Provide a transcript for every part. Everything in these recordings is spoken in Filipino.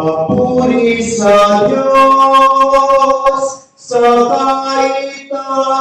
Papuri sa Diyos sa kaitaasan.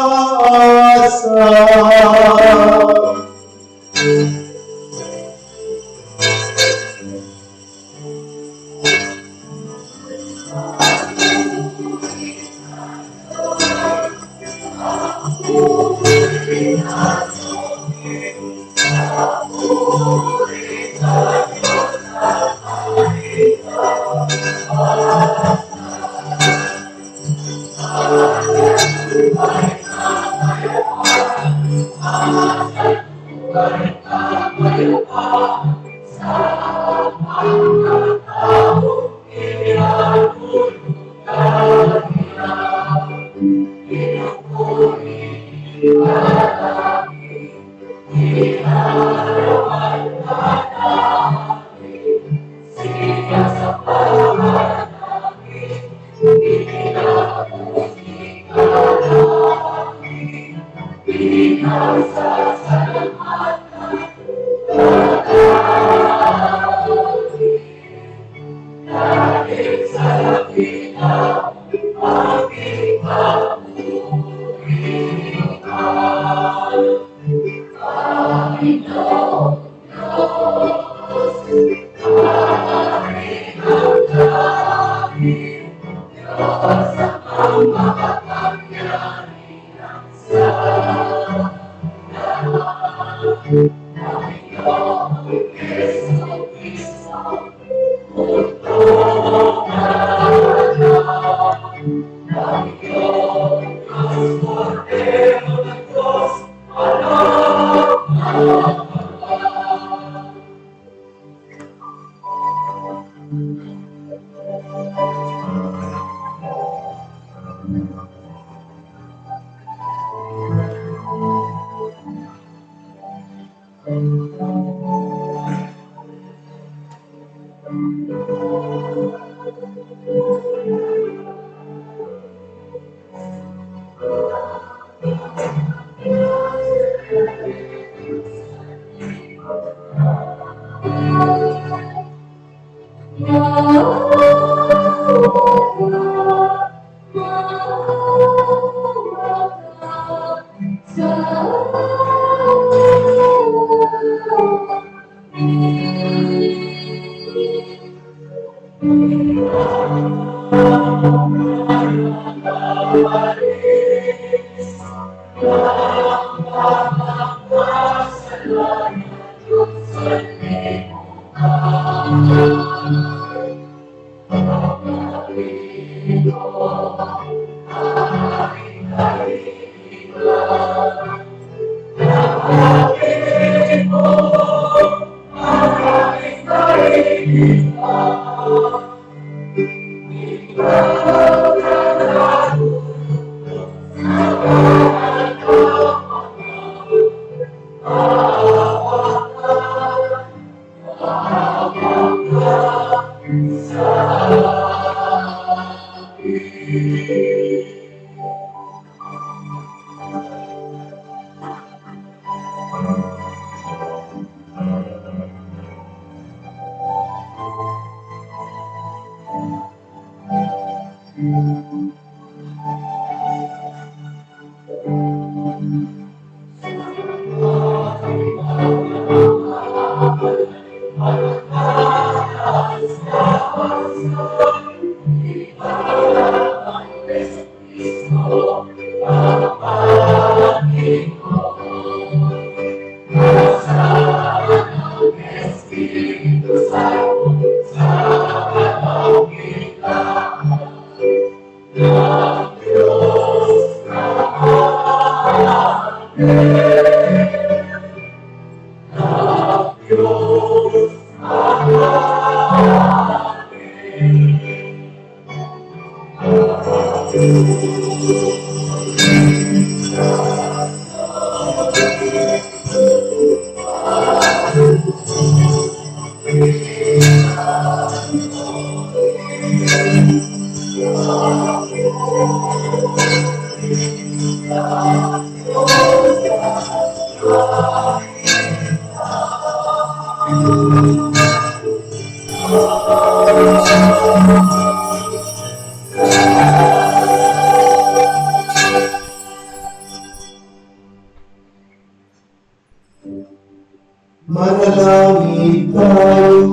Manalangin tayo.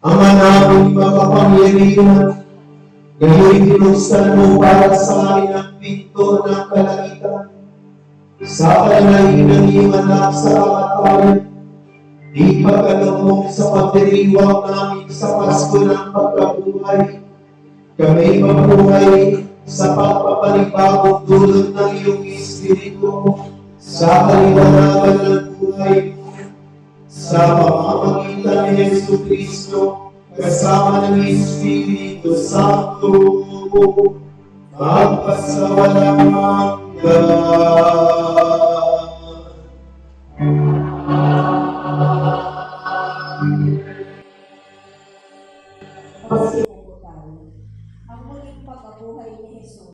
Ama namin makapangyarihan, ngayon binuksan mo para sa amin ang pinto ng kalangitan. Sa kanila'y inanging anak sa kamatayan, di pagkaloob sa pagdiriwang namin sa Pasko ng pagkabuhay. Kami mabuhay sa pagpapanibagong dulot ng iyong Espiritu, sa kaliwanagan ng buhay mo, sa pamamagitan ni Jesucristo, kasama ng Espiritu Santo, magpasawalang hanggan. Pasimutan ang muling pagkabuhay ni Jesus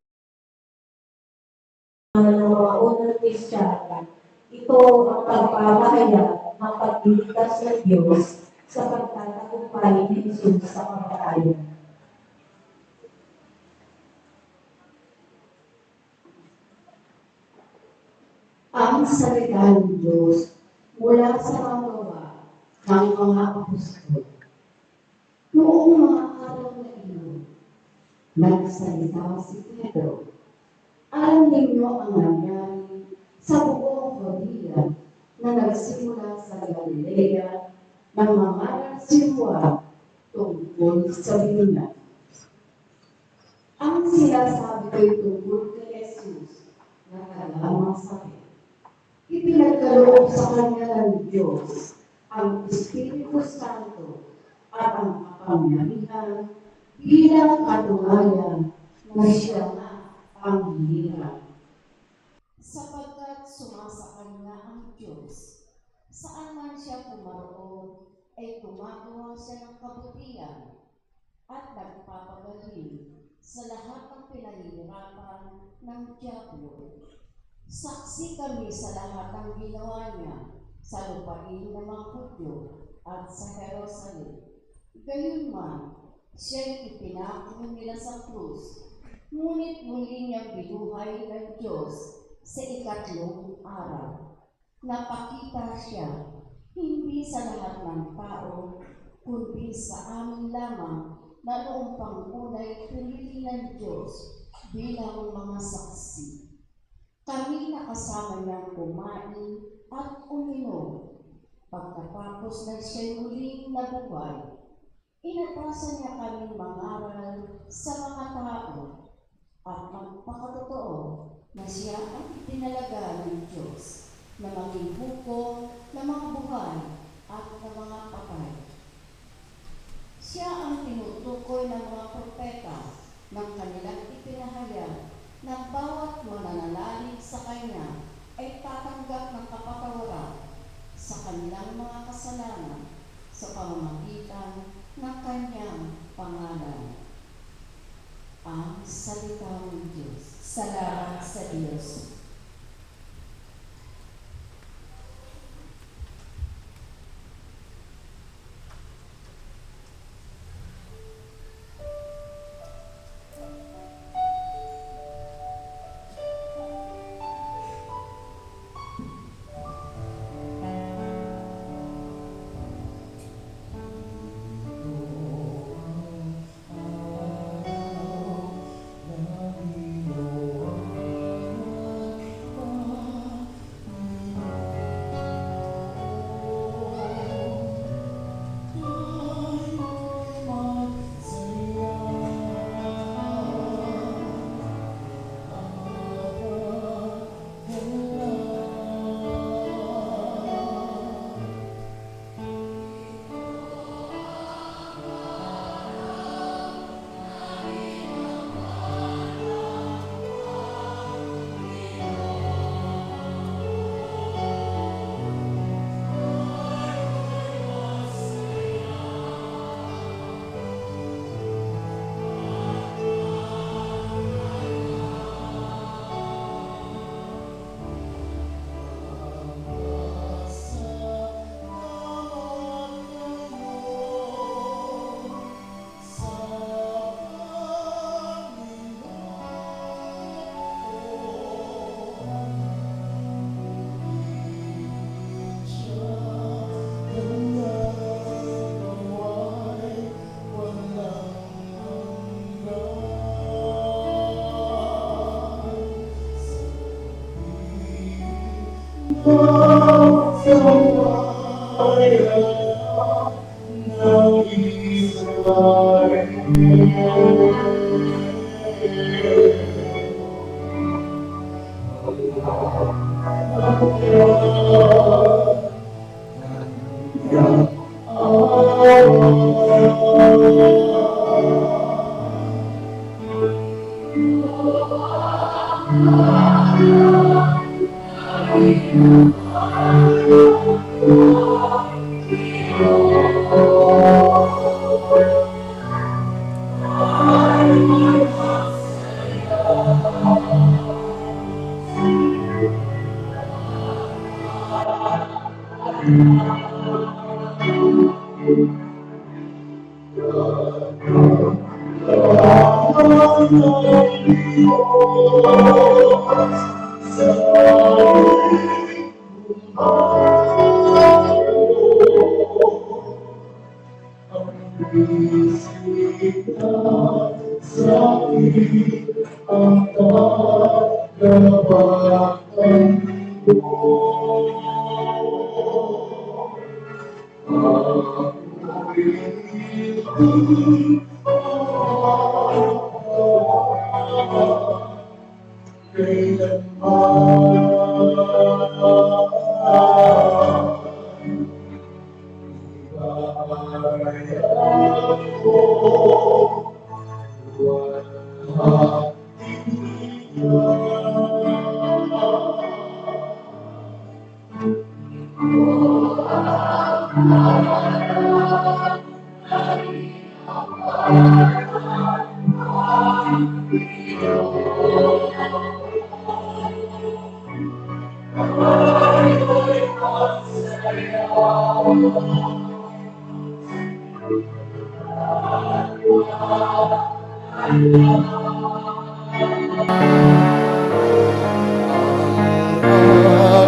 ng mga unang Kristiyano. Ito ang pagpapahayag ng pagliligtas ng Diyos sa pagtatagumpay ni Jesus sa kamatayan. Ang salita ng Diyos mula sa mga gawa ng mga apostol. Noong mga araw na iyon, nagsalita si Pedro. Alam ninyo ang nangyari sa buong Judea na nagsimula sa Galilea ng mga sinuwa tungkol sa binunan. Ang sinasabi ko'y tungkol kay Jesus na kalamang sakit. Ipinagkaloob sa kanya ng Diyos ang Espiritu Santo at ang kapangyarihan bilang katunayan na siya nga ang hirap. Sapagkat sumasa kanya ang Diyos, saan man siya pumaroon ay gumagawa siya ng kabutihan at nagpapagaling sa lahat ng pinahihirapan ng diablo. Saksi kami sa lahat ng ginawa niya sa lupain ng mga Hudyo at sa Jerusalem. Gayunman, siya'y ipinako nila sa krus, ngunit muli niyang binuhay ng Diyos sa ikatlong araw. Napakita siya, hindi sa lahat ng tao, kundi sa amin lamang na noong pangunay pinili ng Diyos bilang mga saksi. Kami nakasama niyang kumain at uminom. Pagkatapos na siya'y muling nabuhay, inatasan niya kaming mangaral sa mga tao at magpakatotoo na siya ang itinalaga ng Diyos na maging buko ng mga buhay at ng mga patay. Siya ang tinutukoy ng mga propeta ng kanilang ipinahayag na bawat mananalalig sa Kanya ay tatanggap ng kapatawaran sa kanilang mga kasalanan sa pamamagitan ng Kanyang pangalan. Ang salita ng Diyos. Salamat sa Diyos.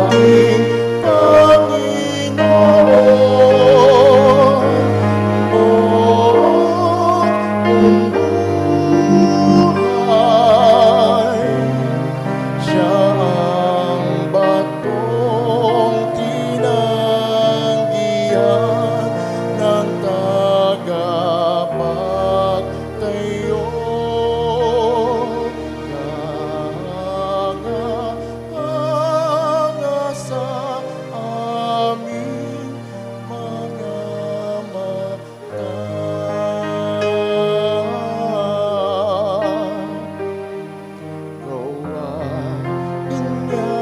aking Panginoon, buong buhay. Siya ang batong tinanggihan ng tagapagtayo. Hanga sa aming mga mata. Gawain niya,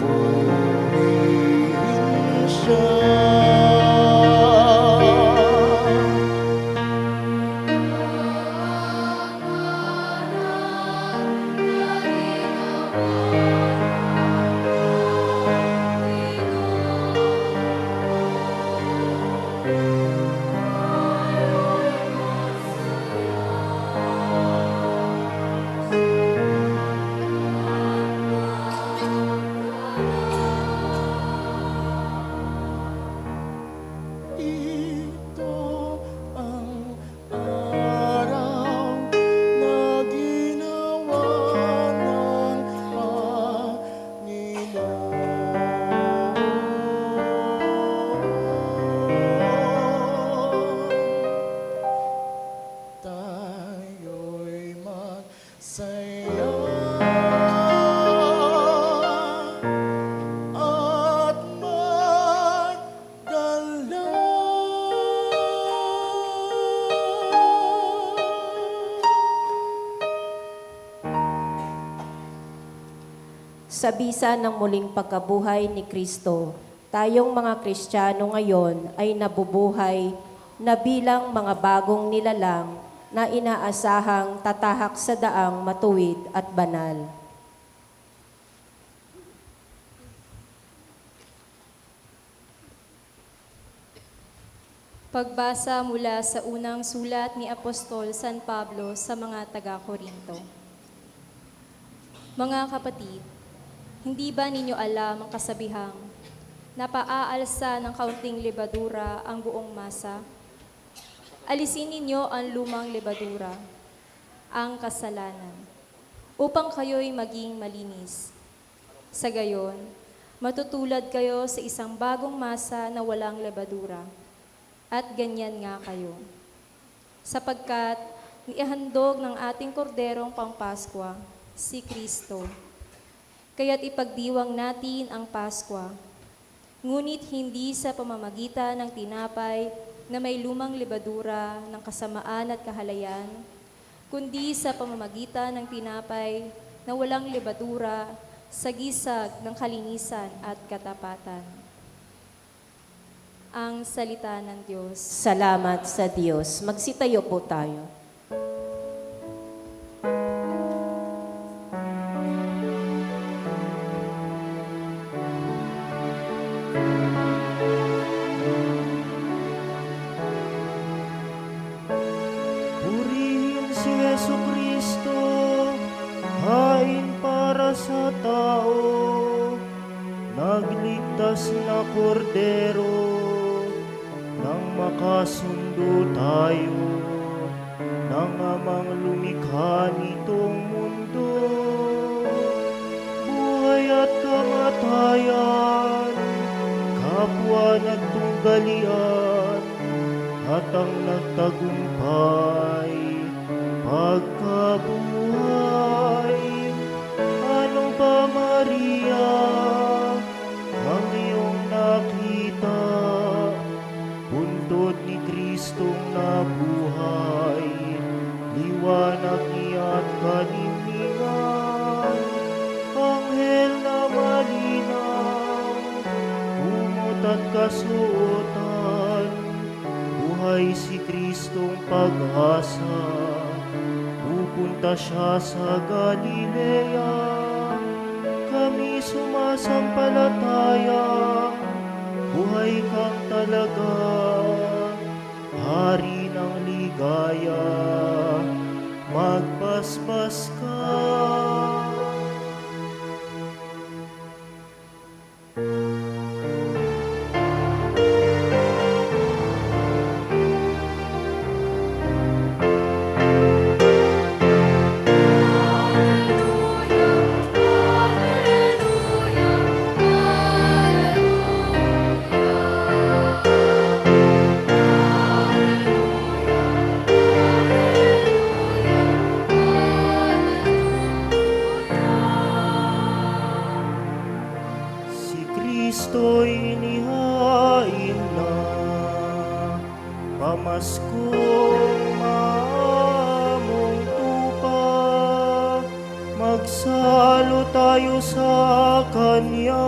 purihin siya. Ito ang araw na ginawa ng Panginoon. Tayo'y magsaya at Sa bisa ng muling pagkabuhay ni Kristo, tayong mga Kristiyano ngayon ay nabubuhay na bilang mga bagong nilalang na inaasahang tatahak sa daang matuwid at banal. Pagbasa mula sa unang sulat ni Apostol San Pablo sa mga taga-Korinto. Mga kapatid, hindi ba ninyo alam ang kasabihang, napaaalsa ng kaunting lebadura ang buong masa? Alisin ninyo ang lumang lebadura, ang kasalanan, upang kayo'y maging malinis. Sa gayon, matutulad kayo sa isang bagong masa na walang lebadura. At ganyan nga kayo. Sapagkat niihandog ng ating korderong Pampaskwa, si Kristo. Kaya't ipagdiwang natin ang Paskwa. Ngunit hindi sa pamamagitan ng tinapay na may lumang lebadura ng kasamaan at kahalayan, kundi sa pamamagitan ng tinapay na walang lebadura sa gisag ng kalinisan at katapatan. Ang salita ng Diyos. Salamat sa Diyos. Magsitayo po tayo. Purihin si Jesucristo, hain para sa tao, nagligtas na kordero, nang makasundo tayo, ng amang lumikha nitong mundo. Buhay at kamatayan, kapwa nagtunggalian, at ang nagtagumpay, pagkabuhay. Ano ba, Maria, ang iyong nakita? Buntod ni Kristong nabuhay, liwanag niya't kaniningan. Anghel na malinaw, kumot at kasuotan, buhay si Kristong pag-asa, pupunta siya sa Galilea. Kami sumasampalataya, buhay kang talaga, hari ng ligaya, magbasbas ka. Si Kristo'y inihain na, pamaskong maamong tupa, magsalo tayo sa Kanya.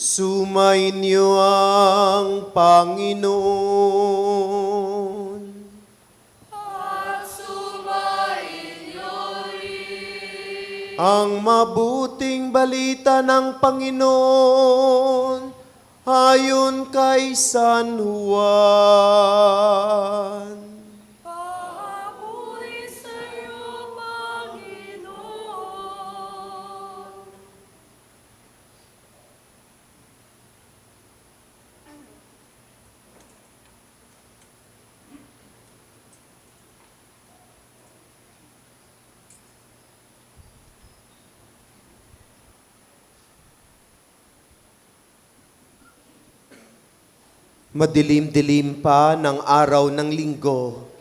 Sumainyo ang Panginoon. Ang mabuting balita ng Panginoon ayon kay San Juan. Madilim-dilim pa ng araw ng linggo,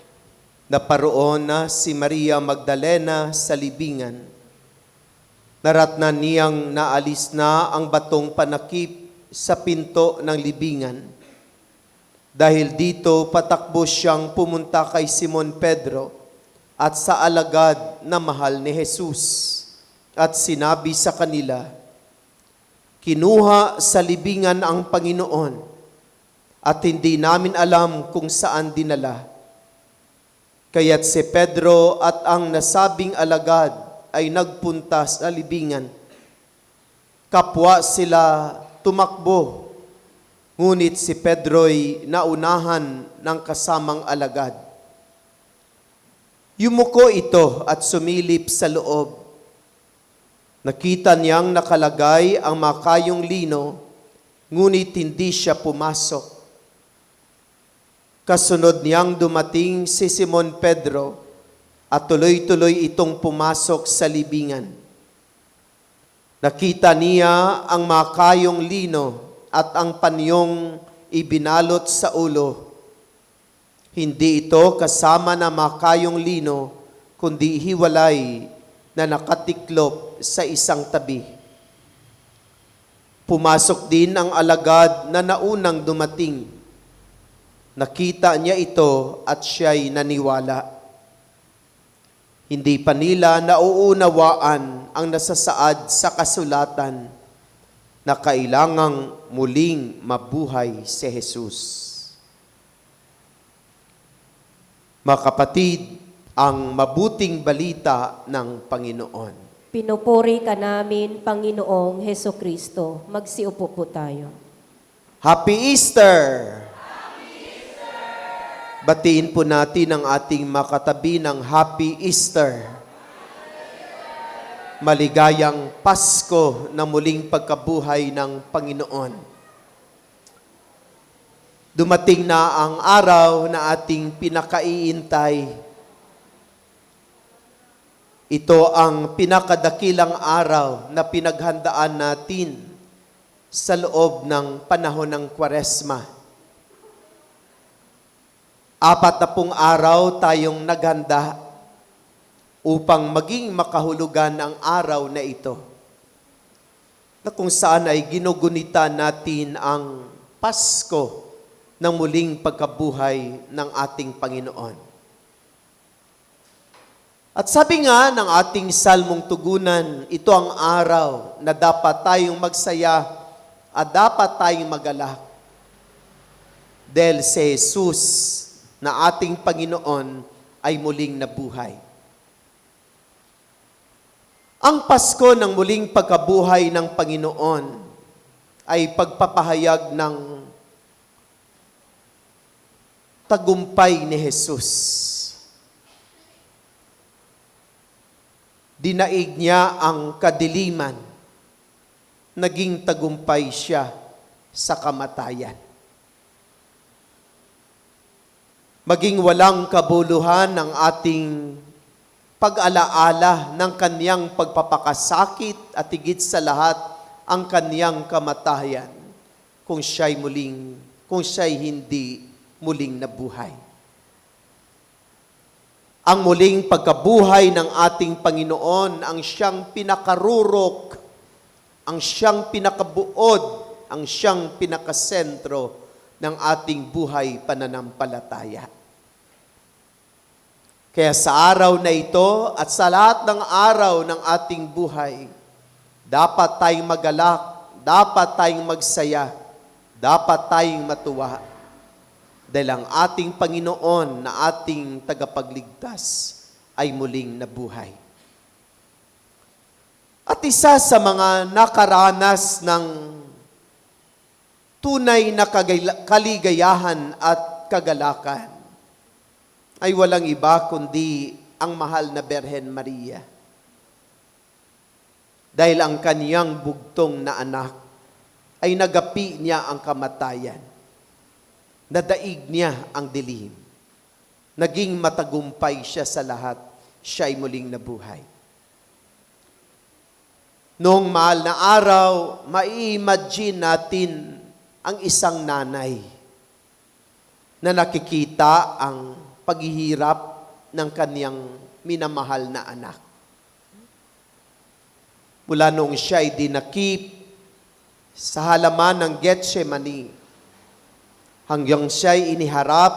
naparoon na si Maria Magdalena sa libingan. Naratnan niyang naalis na ang batong panakip sa pinto ng libingan. Dahil dito, patakbo siyang pumunta kay Simon Pedro at sa alagad na mahal ni Jesus at sinabi sa kanila, "Kinuha sa libingan ang Panginoon at hindi namin alam kung saan dinala. Kaya't si Pedro at ang nasabing alagad ay nagpunta sa libingan. Kapwa sila tumakbo, ngunit si Pedro'y naunahan ng kasamang alagad. Yumuko ito at sumilip sa loob. Nakita niyang nakalagay ang makayong lino, ngunit hindi siya pumasok. Kasunod niyang dumating si Simon Pedro at tuloy-tuloy itong pumasok sa libingan. Nakita niya ang makayong lino at ang panyong ibinalot sa ulo. Hindi ito kasama na makayong lino, kundi hiwalay na nakatiklop sa isang tabi. Pumasok din ang alagad na naunang dumating. Nakita niya ito at siya'y naniwala. Hindi pa nila nauunawaan ang nasasaad sa kasulatan na kailangang muling mabuhay si Jesus. Mga kapatid, ang mabuting balita ng Panginoon. Pinupuri ka namin, Panginoong Heso Kristo. Magsiupo po tayo. Happy Easter! Batiin po natin ang ating makatabi ng Happy Easter. Maligayang Pasko na muling pagkabuhay ng Panginoon. Dumating na ang araw na ating pinakaiintay. Ito ang pinakadakilang araw na pinaghandaan natin sa loob ng panahon ng Kwaresma. 40 araw tayong naghanda upang maging makahulugan ang araw na ito, na kung saan ay ginugunita natin ang Pasko ng muling pagkabuhay ng ating Panginoon. At sabi nga ng ating salmong tugunan, ito ang araw na dapat tayong magsaya at dapat tayong magalak. Dahil si Jesus na ating Panginoon ay muling nabuhay. Ang Pasko ng muling pagkabuhay ng Panginoon ay pagpapahayag ng tagumpay ni Jesus. Dinaig niya ang kadiliman, naging tagumpay siya sa kamatayan. Maging walang kabuluhan ang ating pag-alaala ng kaniyang pagpapakasakit at higit sa lahat ang kaniyang kamatayan kung siya'y hindi muling nabuhay. Ang muling pagkabuhay ng ating Panginoon ang siyang pinakarurok, ang siyang pinakabuod, ang siyang pinakasentro ng ating buhay pananampalataya. Kaya sa araw na ito at sa lahat ng araw ng ating buhay, dapat tayong magalak, dapat tayong magsaya, dapat tayong matuwa. Dahil ang ating Panginoon na ating tagapagligtas ay muling nabuhay. At isa sa mga nakaranas ng tunay na kaligayahan at kagalakan ay walang iba kundi ang mahal na Birhen Maria. Dahil ang kaniyang bugtong na anak ay nagapi niya ang kamatayan. Nadaig niya ang dilim. Naging matagumpay siya sa lahat. Siya ay muling nabuhay. Noong mahal na araw, mai-imagine natin ang isang nanay na nakikita ang paghihirap ng kaniyang minamahal na anak. Mula noong siya ay dinakip sa halaman ng Getsemani, hanggang siya ay iniharap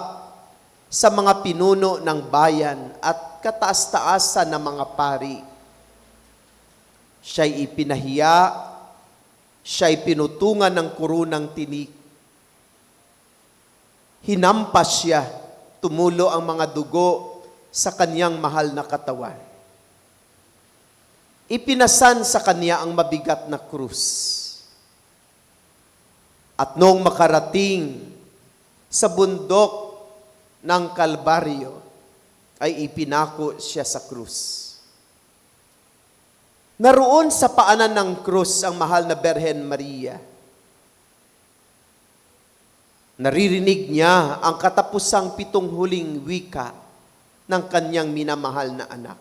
sa mga pinuno ng bayan at kataas-taasan ng mga pari. Siya ay ipinahiya, siya ay pinutungan ng kurunang tinik. Hinampas siya, tumulo ang mga dugo sa kanyang mahal na katawan. Ipinasan sa kanya ang mabigat na krus. At noong makarating sa bundok ng Kalbaryo, ay ipinako siya sa krus. Naroon sa paanan ng krus ang mahal na Birhen Maria. Naririnig niya ang katapusang 7 huling wika ng kanyang minamahal na anak.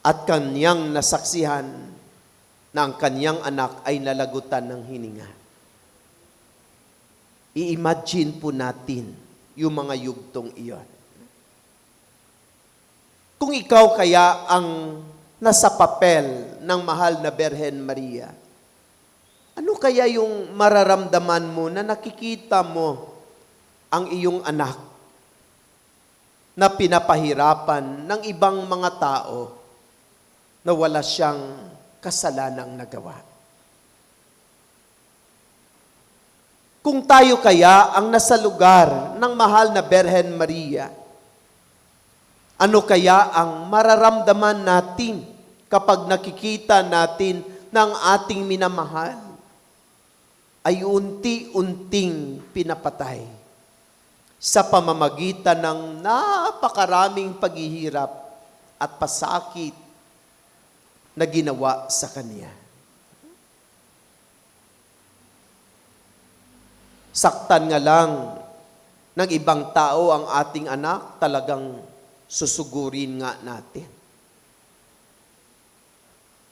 At kanyang nasaksihan na ang kanyang anak ay nalagutan ng hininga. I-imagine po natin yung mga yugtong iyon. Kung ikaw kaya ang nasa papel ng mahal na Birhen Maria, ano kaya yung mararamdaman mo na nakikita mo ang iyong anak na pinapahirapan ng ibang mga tao na wala siyang kasalanang nagawa? Kung tayo kaya ang nasa lugar ng mahal na Birhen Maria, ano kaya ang mararamdaman natin kapag nakikita natin ng ating minamahal ay unti-unting pinapatay sa pamamagitan ng napakaraming paghihirap at pasakit na ginawa sa kanya? Saktan nga lang ng ibang tao ang ating anak, talagang susugurin nga natin.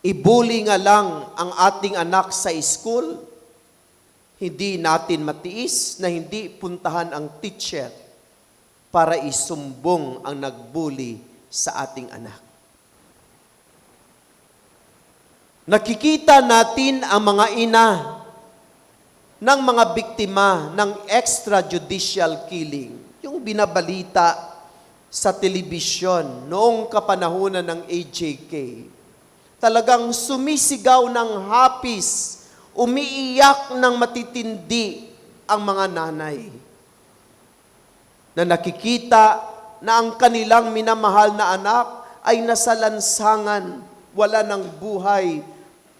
Ibuli nga lang ang ating anak sa school, hindi natin matiis na hindi puntahan ang teacher para isumbong ang nagbuli sa ating anak. Nakikita natin ang mga ina ng mga biktima ng extrajudicial killing, yung binabalita sa telebisyon noong kapanahunan ng AJK. Talagang sumisigaw ng hapis, umiiyak ng matitindi ang mga nanay na nakikita na ang kanilang minamahal na anak ay nasa lansangan, wala ng buhay,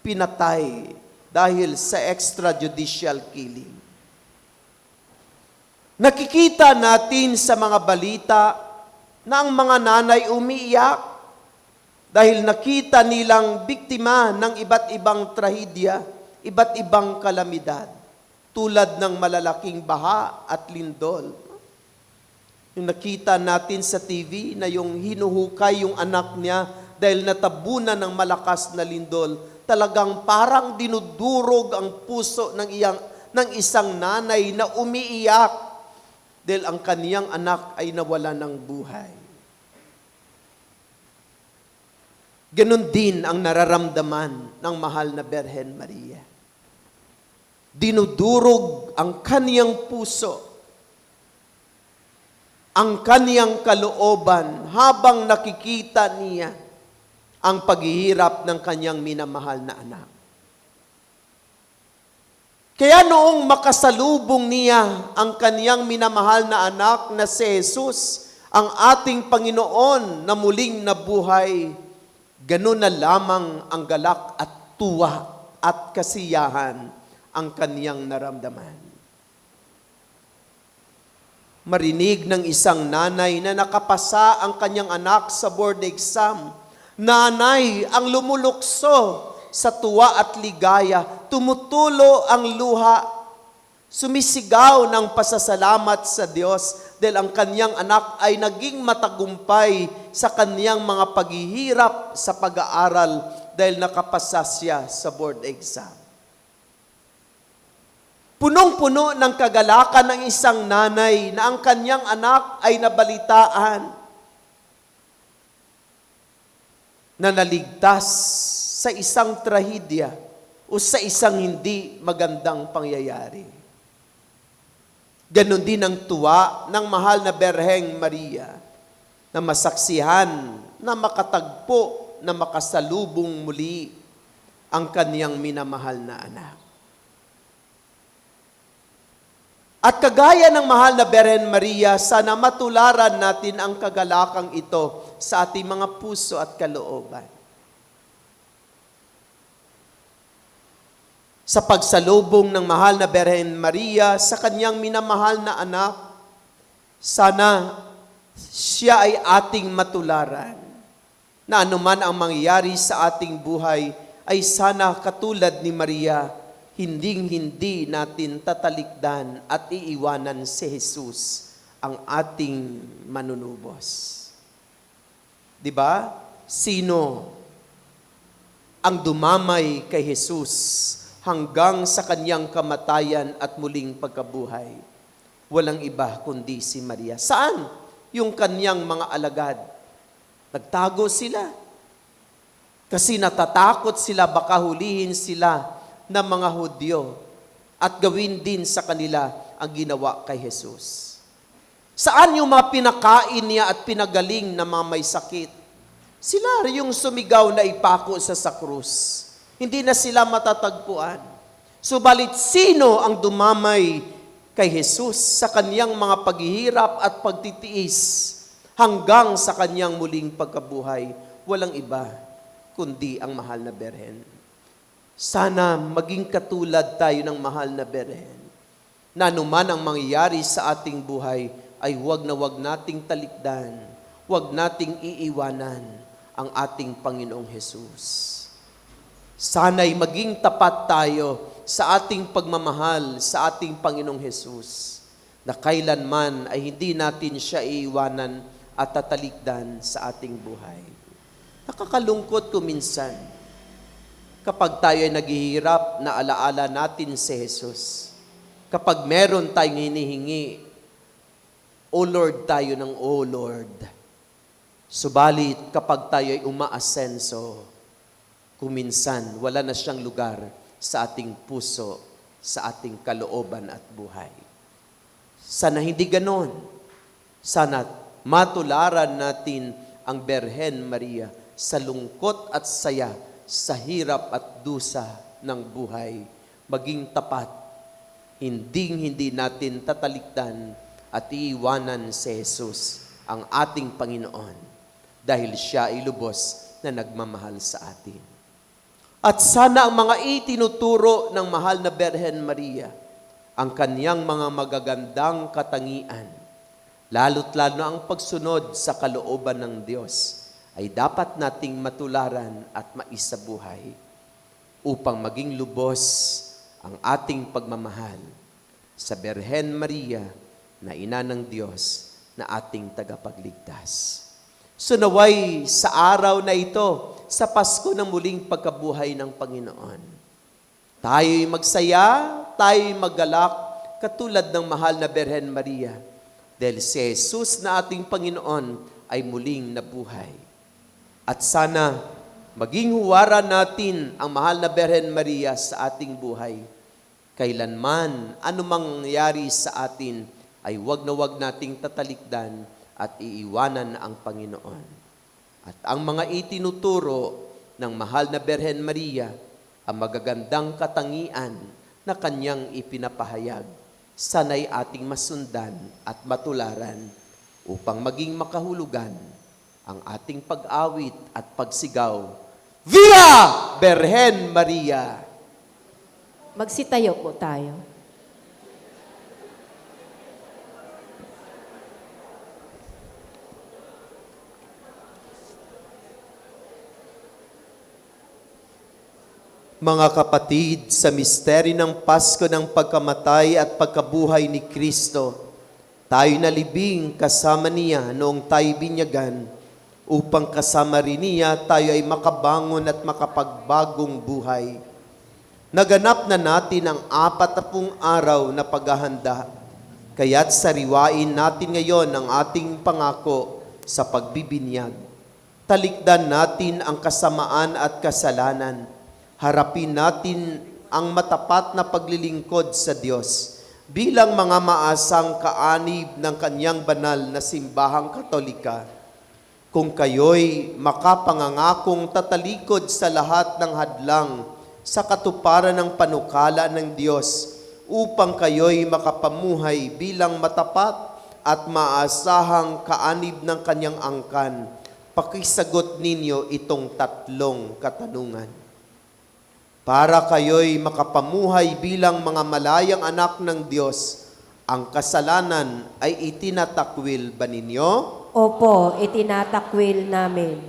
pinatay dahil sa extrajudicial killing. Nakikita natin sa mga balita na ang mga nanay umiiyak dahil nakita nilang biktima ng iba't ibang trahedya, iba't ibang kalamidad, tulad ng malalaking baha at lindol. Yung nakita natin sa TV na yung hinuhukay yung anak niya dahil natabunan ng malakas na lindol, talagang parang dinudurog ang puso ng isang nanay na umiiyak dahil ang kaniyang anak ay nawala ng buhay. Ganon din ang nararamdaman ng mahal na Birhen Maria. Dinudurog ang kaniyang puso, ang kaniyang kalooban habang nakikita niya ang paghihirap ng kanyang minamahal na anak. Kaya noong makasalubong niya ang kaniyang minamahal na anak na si Jesus, ang ating Panginoon na muling nabuhay, ganun na lamang ang galak at tuwa at kasiyahan ang kaniyang naramdaman. Marinig ng isang nanay na nakapasa ang kanyang anak sa board exam, nanay ang lumulukso sa tuwa at ligaya, tumutulo ang luha, sumisigaw ng pasasalamat sa Diyos dahil ang kanyang anak ay naging matagumpay sa kanyang mga paghihirap sa pag-aaral dahil nakapasa siya sa board exam. Punong-puno ng kagalakan ng isang nanay na ang kanyang anak ay nabalitaan na naligtas sa isang trahedya o sa isang hindi magandang pangyayari. Ganon din ang tuwa ng mahal na Birheng Maria na masaksihan, na makatagpo, na makasalubong muli ang kaniyang minamahal na anak. At kagaya ng mahal na Birhen Maria, sana matularan natin ang kagalakang ito sa ating mga puso at kalooban. Sa pagsalubong ng mahal na Birhen Maria sa kanyang minamahal na anak, sana siya ay ating matularan na anuman ang mangyayari sa ating buhay ay sana katulad ni Maria, hinding-hindi natin tatalikdan at iiwanan si Jesus, ang ating manunubos. Di ba? Sino ang dumamay kay Jesus hanggang sa kanyang kamatayan at muling pagkabuhay? Walang iba kundi si Maria. Saan yung kanyang mga alagad? Nagtago sila. Kasi natatakot sila, baka hulihin sila ng mga Hudyo at gawin din sa kanila ang ginawa kay Jesus. Saan yung mga pinakain niya at pinagaling na mga may sakit? Sila yung sumigaw na ipako sa krus. Hindi na sila matatagpuan. Subalit sino ang dumamay kay Jesus sa kanyang mga paghihirap at pagtitiis hanggang sa kanyang muling pagkabuhay? Walang iba kundi ang mahal na Birhen. Sana maging katulad tayo ng mahal na Birhen, na anuman ang mangyayari sa ating buhay ay huwag na huwag nating talikdan, huwag nating iiwanan ang ating Panginoong Hesus. Sana'y maging tapat tayo sa ating pagmamahal sa ating Panginoong Hesus, na kailanman ay hindi natin siya iiwanan at tatalikdan sa ating buhay. Nakakalungkot ko minsan, kapag tayo ay naghihirap, na alaala natin si Jesus. Kapag meron tayong hinihingi, O Lord tayo ng O Lord. Subalit, kapag tayo ay umaasenso, kuminsan, wala na siyang lugar sa ating puso, sa ating kalooban at buhay. Sana hindi ganon. Sana matularan natin ang Birhen Maria sa lungkot at saya, sa hirap at dusa ng buhay, maging tapat, hindi natin tatalikdan at iiwanan si Jesus, ang ating Panginoon, dahil siya ay lubos na nagmamahal sa atin. At sana ang mga itinuturo ng mahal na Birhen Maria, ang kanyang mga magagandang katangian, lalo't lalo ang pagsunod sa kalooban ng Diyos, ay dapat nating matularan at maisabuhay upang maging lubos ang ating pagmamahal sa Birhen Maria na ina ng Diyos na ating tagapagligtas. So naway sa araw na ito, sa Pasko ng muling pagkabuhay ng Panginoon, tayo'y magsaya, tayo'y maggalak katulad ng mahal na Birhen Maria, dahil si Jesus na ating Panginoon ay muling nabuhay. At sana maging huwaran natin ang mahal na Birhen Maria sa ating buhay. Kailanman, anumang nangyari sa atin, ay huwag na huwag nating tatalikdan at iiwanan ang Panginoon. At ang mga itinuturo ng mahal na Birhen Maria, ang magagandang katangian na kanyang ipinapahayag, sana'y ating masundan at matularan upang maging makahulugan ang ating pag-awit at pagsigaw, Viva Birhen Maria! Magsitayo po tayo. Mga kapatid, sa misteri ng Pasko ng pagkamatay at pagkabuhay ni Kristo, tayo nalibing kasama niya noong tayo binyagan, upang kasama rin niya tayo ay makabangon at makapagbagong buhay. Naganap na natin ang 40 araw na paghahanda, kaya't sariwain natin ngayon ang ating pangako sa pagbibinyag. Talikdan natin ang kasamaan at kasalanan. Harapin natin ang matapat na paglilingkod sa Diyos bilang mga maasang kaanib ng kanyang banal na simbahang Katolika. Kung kayo'y makapangangakong tatalikod sa lahat ng hadlang sa katuparan ng panukala ng Diyos upang kayo'y makapamuhay bilang matapat at maasahang kaanib ng kanyang angkan. Pakisagot ninyo itong tatlong katanungan. Para kayo'y makapamuhay bilang mga malayang anak ng Diyos, ang kasalanan ay itinatakwil ba ninyo? Opo, itinatakwil namin.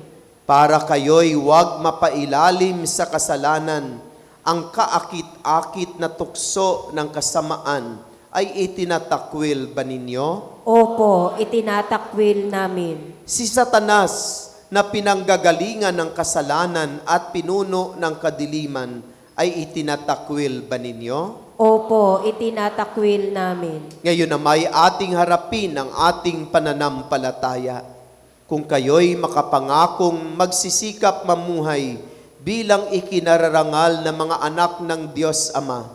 Para kayo'y huwag mapailalim sa kasalanan, ang kaakit-akit na tukso ng kasamaan ay itinatakwil ba ninyo? Opo, itinatakwil namin. Si Satanas na pinanggagalingan ng kasalanan at pinuno ng kadiliman ay itinatakwil ba ninyo? Opo, itinatakwil namin. Ngayon na may ating harapin ang ating pananampalataya. Kung kayo'y makapangakong magsisikap mamuhay bilang ikinararangal na mga anak ng Diyos Ama,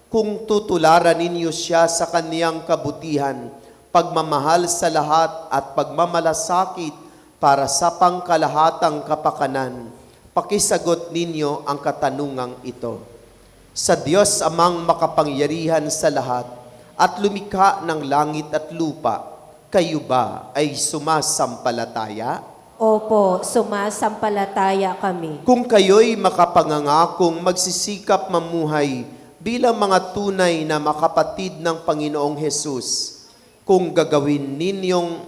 kung tutularan ninyo siya sa kaniyang kabutihan, pagmamahal sa lahat at pagmamalasakit para sa pangkalahatang kapakanan, pakisagot ninyo ang katanungang ito. Sa Diyos Amang makapangyarihan sa lahat at lumikha ng langit at lupa, kayo ba ay sumasampalataya? Opo, sumasampalataya kami. Kung kayo'y makapangangakong magsisikap mamuhay bilang mga tunay na makapatid ng Panginoong Hesus, kung gagawin ninyong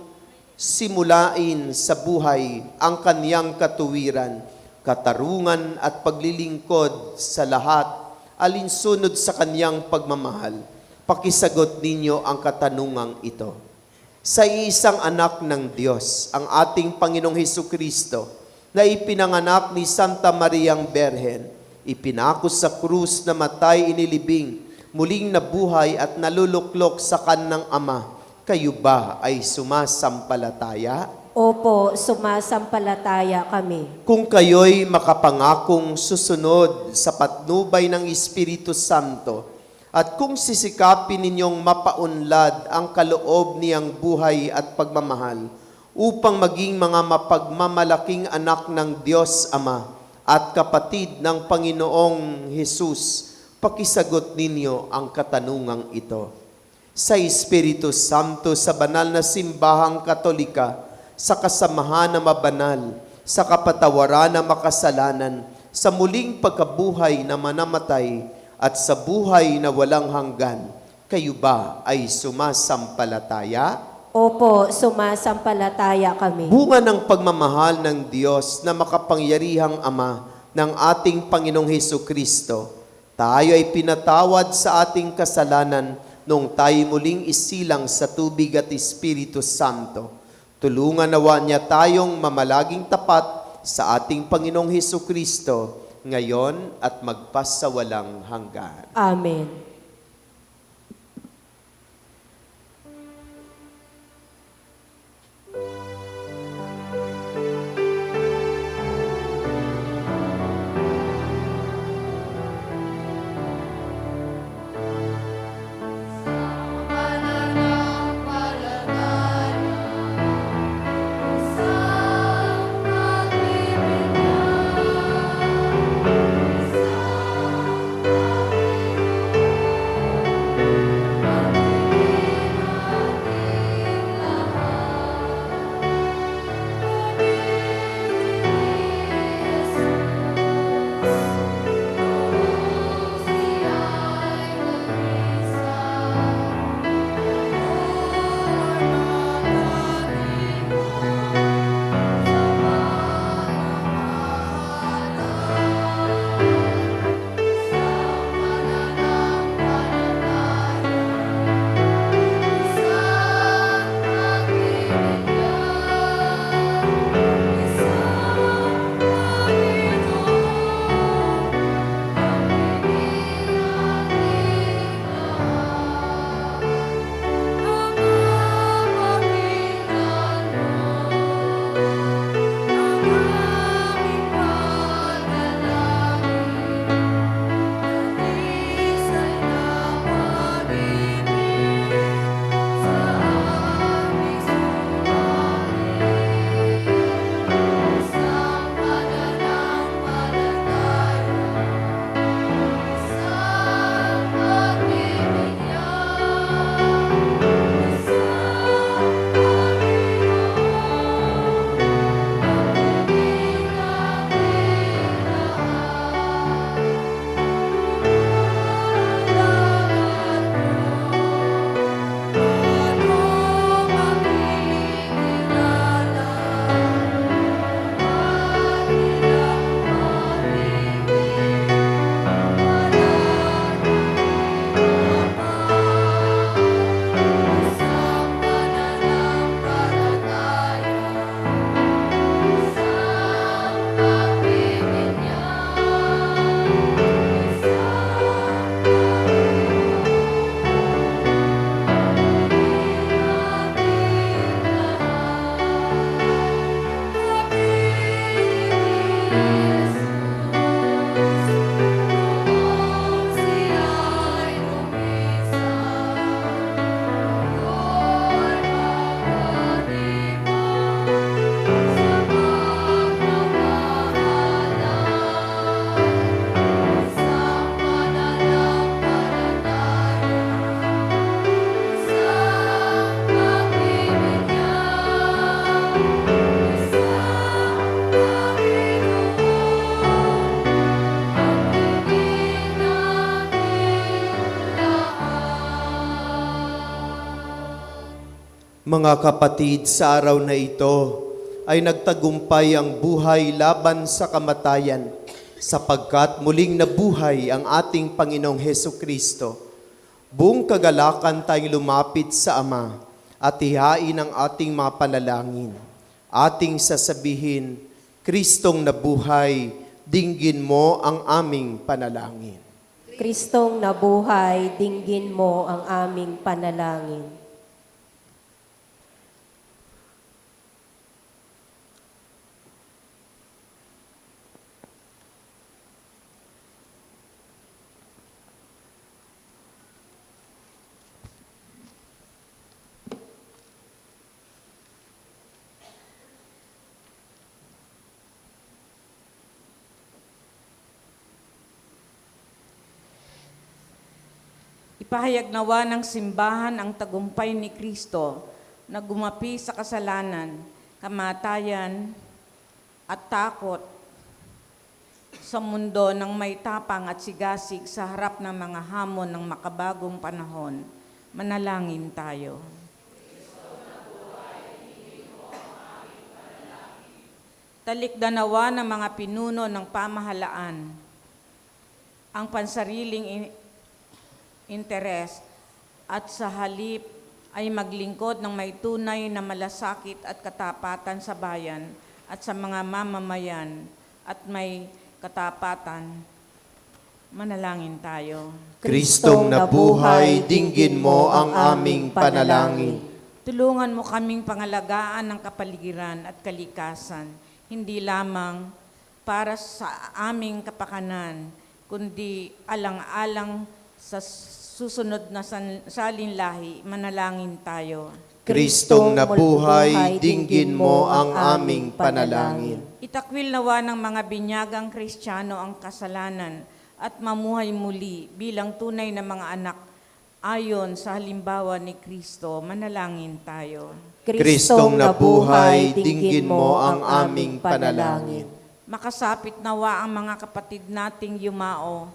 simulain sa buhay ang kaniyang katuwiran, katarungan at paglilingkod sa lahat, alinsunod sa kaniyang pagmamahal, pakisagot ninyo ang katanungang ito. Sa isang anak ng Diyos, ang ating Panginoong Hesukristo, na ipinanganak ni Santa Mariang Berhen, ipinako sa krus na matay inilibing, muling nabuhay at naluluklok sa kanang Ama, kayo ba ay sumasampalataya? Opo, sumasampalataya kami. Kung kayo'y makapangakong susunod sa patnubay ng Espiritu Santo, at kung sisikapin ninyong mapaunlad ang kaloob niyang buhay at pagmamahal, upang maging mga mapagmamalaking anak ng Diyos Ama at kapatid ng Panginoong Hesus, pakisagot ninyo ang katanungang ito. Sa Espiritu Santo, sa banal na simbahang Katolika, sa kasamahan na mabanal, sa kapatawaran na makasalanan, sa muling pagkabuhay na manamatay, at sa buhay na walang hanggan, kayo ba ay sumasampalataya? Opo, sumasampalataya kami. Bunga ng pagmamahal ng Diyos na makapangyarihang Ama ng ating Panginoong Hesukristo, tayo ay pinatawad sa ating kasalanan nung tayo muling isilang sa tubig at Espiritu Santo. Tulungan nawa niya tayong mamalaging tapat sa ating Panginoong Hesukristo, ngayon at magpasawalang hanggan. Amen. Mga kapatid, sa araw na ito ay nagtagumpay ang buhay laban sa kamatayan sapagkat muling nabuhay ang ating Panginoong Heso Kristo. Buong kagalakan tayong lumapit sa Ama at ihain ang ating mga panalangin. Ating sasabihin, Kristong nabuhay, dinggin mo ang aming panalangin. Kristong nabuhay, dinggin mo ang aming panalangin. Ipahayag nawa ng simbahan ang tagumpay ni Kristo na gumapi sa kasalanan, kamatayan at takot sa mundo ng may tapang at sigasig sa harap ng mga hamon ng makabagong panahon. Manalangin tayo. Talikda nawa ng mga pinuno ng pamahalaan ang pansariling interes at sa halip ay maglingkod ng may tunay na malasakit at katapatan sa bayan at sa mga mamamayan at may katapatan. Manalangin tayo. Kristong nabuhay, dinggin mo ang aming panalangin. Tulungan mo kaming pangalagaan ng kapaligiran at kalikasan, hindi lamang para sa aming kapakanan, kundi alang-alang sa susunod na salinlahi. Manalangin tayo. Kristong nabuhay, dinggin mo ang aming panalangin. Itakwil nawa ng mga binyagang Kristiyano ang kasalanan at mamuhay muli bilang tunay na mga anak ayon sa halimbawa ni Kristo. Manalangin tayo. Kristong nabuhay, dinggin mo ang aming panalangin. Makasapit nawa ang mga kapatid nating yumao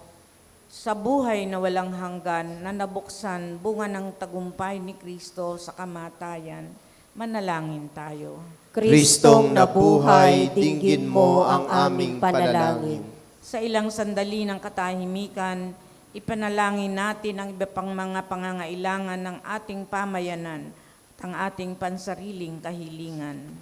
sa buhay na walang hanggan na nabuksan bunga ng tagumpay ni Kristo sa kamatayan. Manalangin tayo. Kristong nabuhay, dinggin mo ang aming panalangin. Sa ilang sandali ng katahimikan, ipanalangin natin ang iba pang mga pangangailangan ng ating pamayanan at ang ating pansariling kahilingan.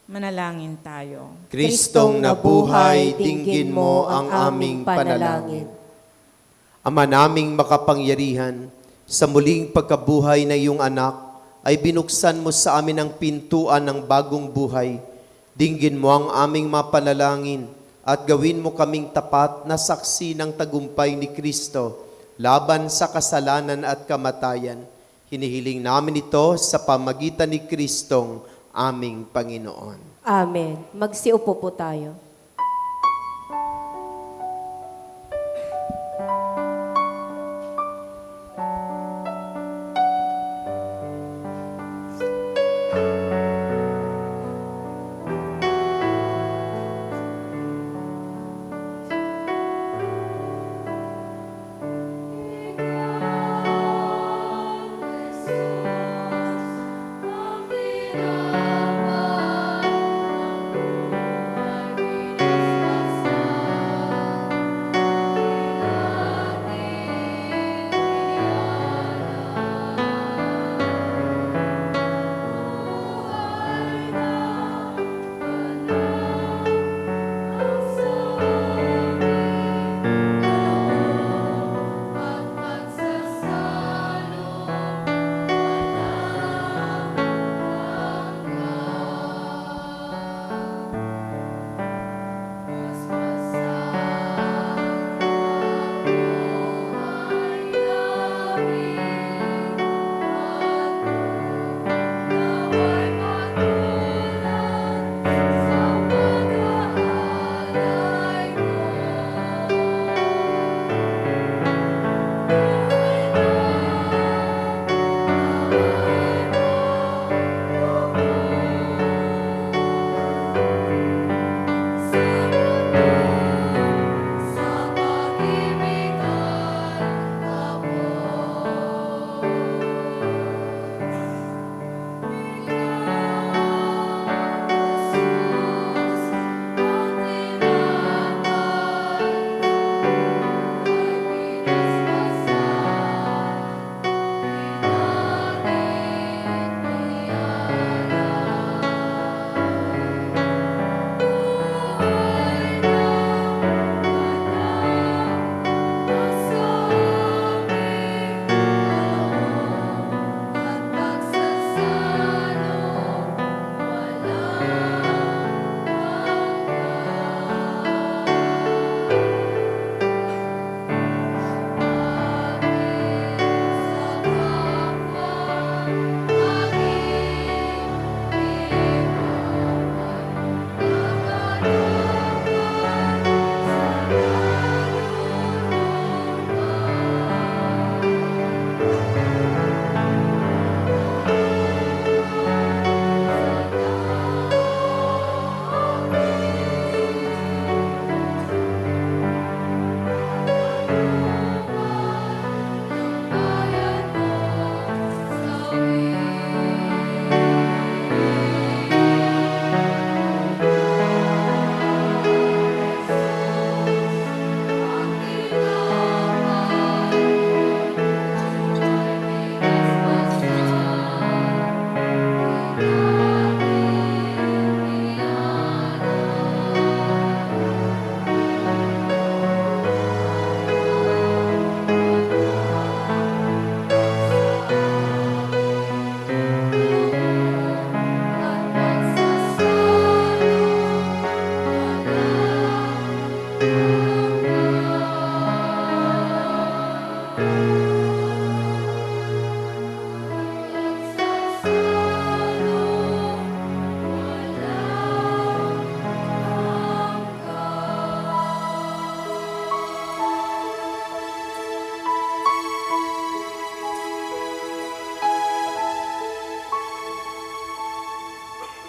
Manalangin tayo. Kristong nabuhay, dinggin mo ang aming panalangin. Ama naming makapangyarihan, sa muling pagkabuhay na iyong anak, ay binuksan mo sa amin ang pintuan ng bagong buhay. Dinggin mo ang aming mapanalangin at gawin mo kaming tapat na saksi ng tagumpay ni Kristo laban sa kasalanan at kamatayan. Hinihiling namin ito sa pamagitan ni Kristong aming Panginoon. Amen. Magsiupo po tayo.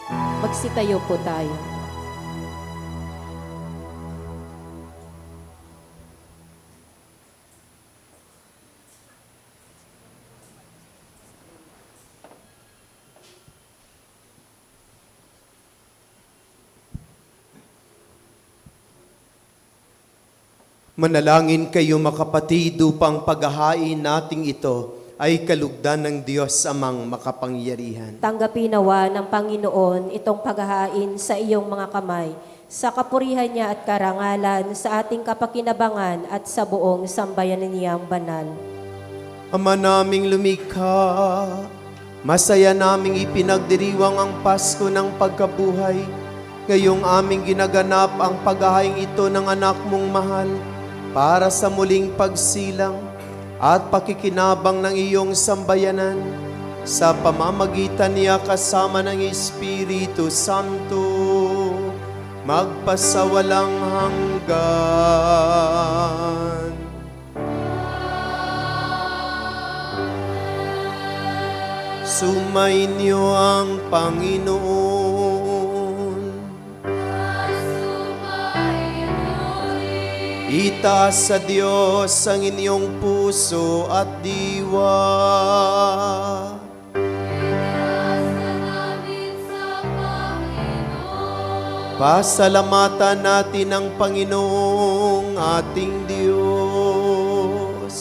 Magsitayo po tayo. Manalangin kayo mga kapatid upang paghahain nating ito ay kalugdan ng Diyos amang makapangyarihan. Tanggapin nawa ng Panginoon itong paghahain sa iyong mga kamay, sa kapurihan niya at karangalan, sa ating kapakinabangan at sa buong sambayanan niyang banal. Ama naming lumikha, masaya naming ipinagdiriwang ang Pasko ng pagkabuhay. Ngayong aming ginaganap ang paghahain ito ng anak mong mahal para sa muling pagsilang at pakikinabang ng iyong sambayanan sa pamamagitan niya kasama ng Espiritu Santo magpasawalang hanggan. Sumainyo ang Panginoon. Itaas sa Diyos ang inyong puso at diwa. Pasalamatan natin ang Panginoong ating Diyos.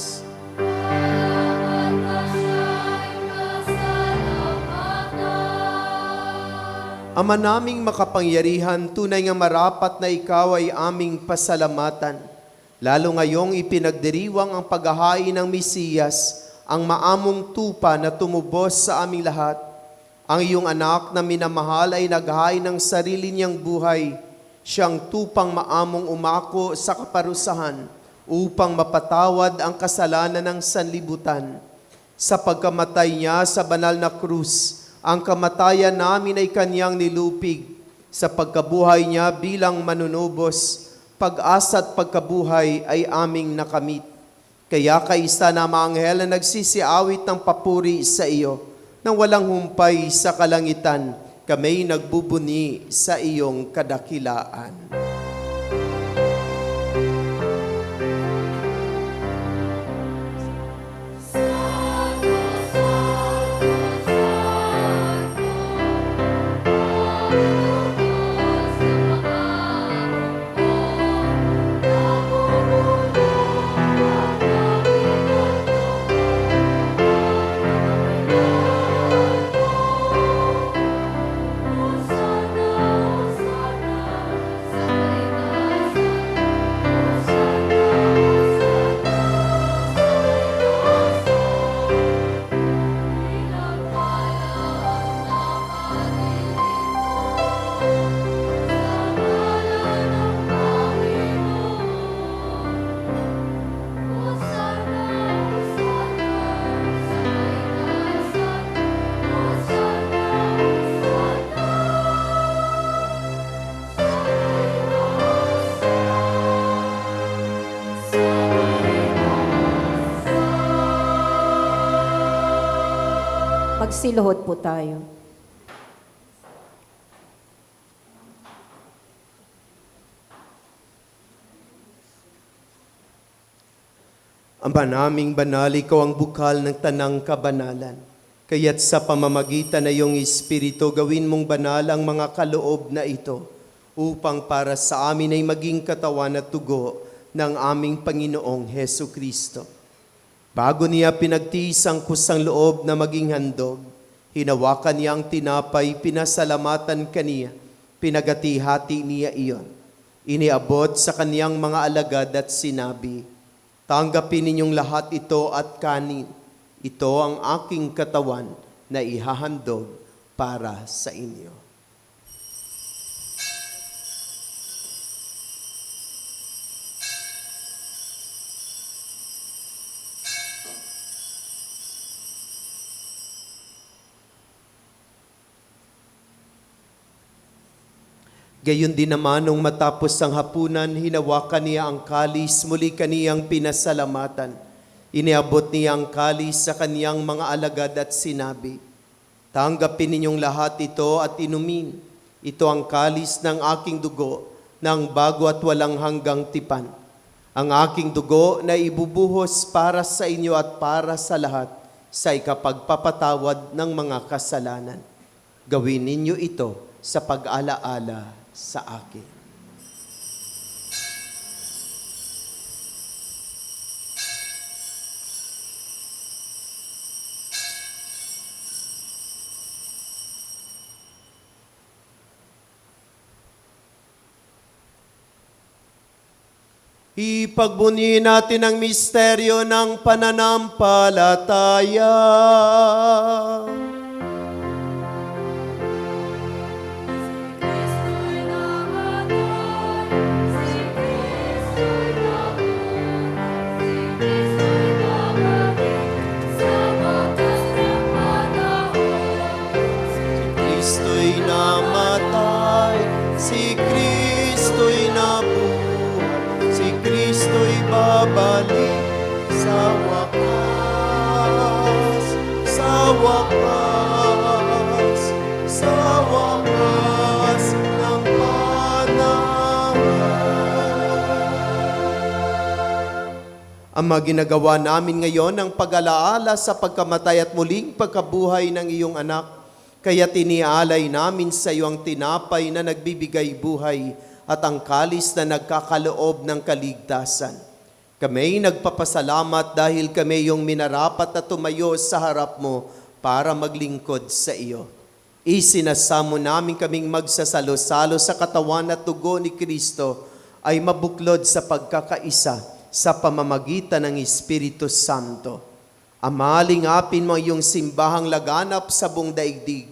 Ama naming makapangyarihan, tunay nga marapat na ikaw ay aming pasalamatan. Lalo ngayong ipinagdiriwang ang paghahain ng Mesiyas, ang maamong tupa na tumubos sa aming lahat. Ang iyong anak na minamahal ay naghahain ng sarili niyang buhay. Siyang tupang maamong umako sa kaparusahan upang mapatawad ang kasalanan ng sanlibutan. Sa pagkamatay niya sa banal na krus, ang kamatayan namin ay kanyang nilupig. Sa pagkabuhay niya bilang manunubos, pag-asa at pagkabuhay ay aming nakamit. Kaya kaisa na mga anghel na nagsisiawit ng papuri sa iyo, nang walang humpay sa kalangitan, kami nagbubuni sa iyong kadakilaan. Magsiluhod po tayo. Ama naming banal, ikaw ang bukal ng tanang kabanalan. Kaya't sa pamamagitan na iyong Espiritu, gawin mong banal ang mga kaloob na ito, upang para sa amin ay maging katawan at tugo ng aming Panginoong Heso Kristo. Bago niya pinagtiis ang kusang loob na maging handog, hinawakan niya ang tinapay, pinasalamatan kaniya, pinagati-hati niya iyon. Iniabot sa kaniyang mga alagad at sinabi, "Tanggapin ninyong lahat ito at kanin. Ito ang aking katawan na ihahandog para sa inyo." Gayon din naman nung matapos ang hapunan, hinawakan niya ang kalis, muli kaniyang pinasalamatan. Iniabot niya ang kalis sa kaniyang mga alagad at sinabi, Tanggapin ninyong lahat ito at inumin. Ito ang kalis ng aking dugo, ng bago at walang hanggang tipan. Ang aking dugo na ibubuhos para sa inyo at para sa lahat sa ikapagpapatawad ng mga kasalanan. Gawin ninyo ito sa pag-alaala sa akin. Ipagbunyi natin ang misteryo ng pananampalataya. Kristo'y namatay, si Kristo'y nabuhay, si Kristo'y babalik sa wakas, sa wakas, sa wakas ng panahon. Ang mga ginagawa namin ngayon ang pag-alaala sa pagkamatay at muling pagkabuhay ng iyong anak. Kaya tinialay namin sa iyo ang tinapay na nagbibigay buhay at ang kalis na nagkakaloob ng kaligtasan. Kami nagpapasalamat dahil kami yung minarapat na tumayo sa harap mo para maglingkod sa iyo. Isinasamo namin kaming magsasalo-salo sa katawan at dugo ni Kristo ay mabuklod sa pagkakaisa sa pamamagitan ng Espiritu Santo. Amalingapin mo iyong simbahang laganap sa buong daigdig.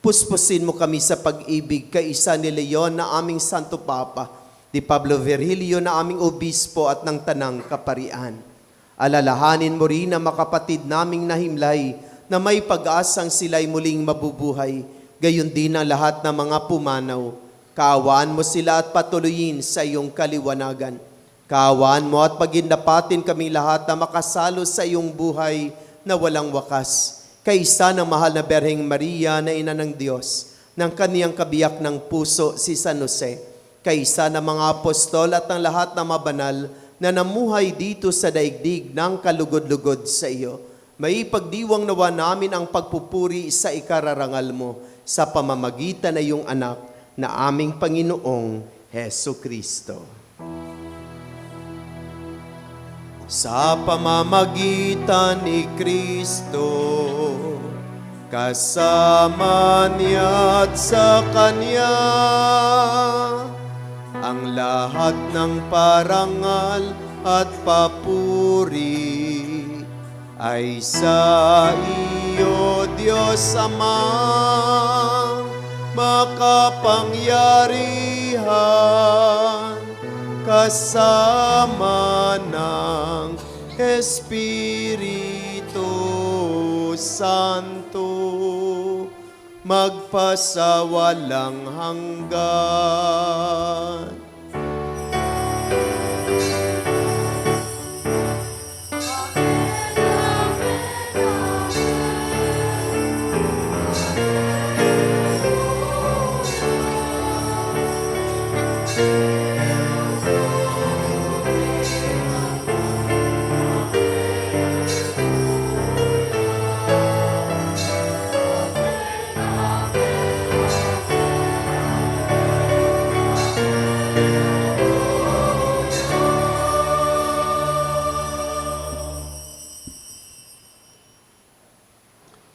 Puspusin mo kami sa pag-ibig kaisa ni Leon na aming Santo Papa, ni Pablo Virgilio na aming Obispo at ng Tanang Kaparian. Alalahanin mo rin ang makapatid naming nahimlay na may pag-asang sila'y muling mabubuhay, gayon din ang lahat ng mga pumanaw. Kaawaan mo sila at patuloyin sa iyong kaliwanagan. Kaawaan mo at pagindapatin kami lahat na makasalo sa iyong buhay na walang wakas. Kaisa ng mahal na Berheng Maria na ina ng Diyos, ng kaniyang kabiyak ng puso si San Jose, kaisa ng mga apostol at ng lahat ng mabanal na namuhay dito sa daigdig ng kalugod-lugod sa iyo. May pagdiwang nawa namin ang pagpupuri sa ikararangal mo sa pamamagitan ng iyong anak na aming Panginoong Heso Kristo. Sa pamamagitan ni Kristo, kasama niya at sa Kanya, ang lahat ng parangal at papuri ay sa iyo, Diyos Amang makapangyarihan, kasama ng Espiritu Santo, magpasawalang hanggan.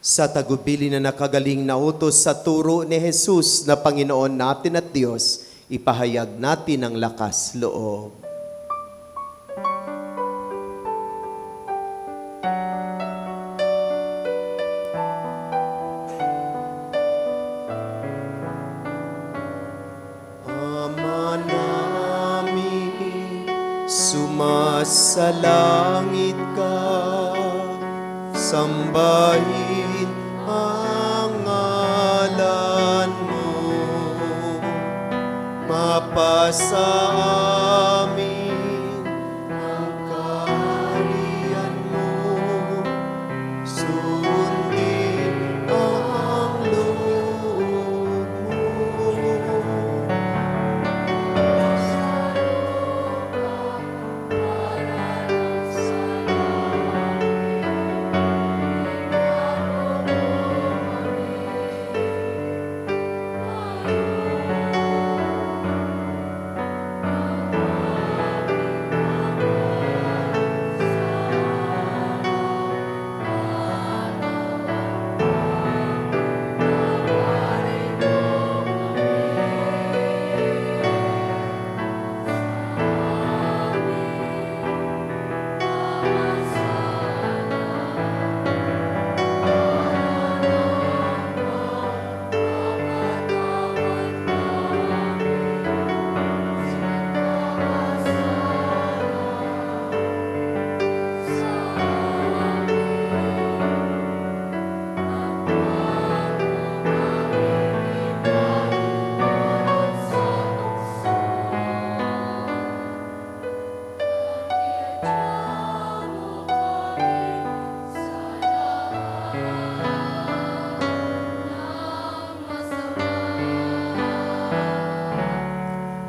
Sa tagubili na nakagaling na utos sa turo ni Jesus na Panginoon natin at Diyos, ipahayag natin ang lakas loob. Ama namin, sumasalangit ka, sambahin ang ngalan mo, mapasa amin ang kaharian mo, sundin ang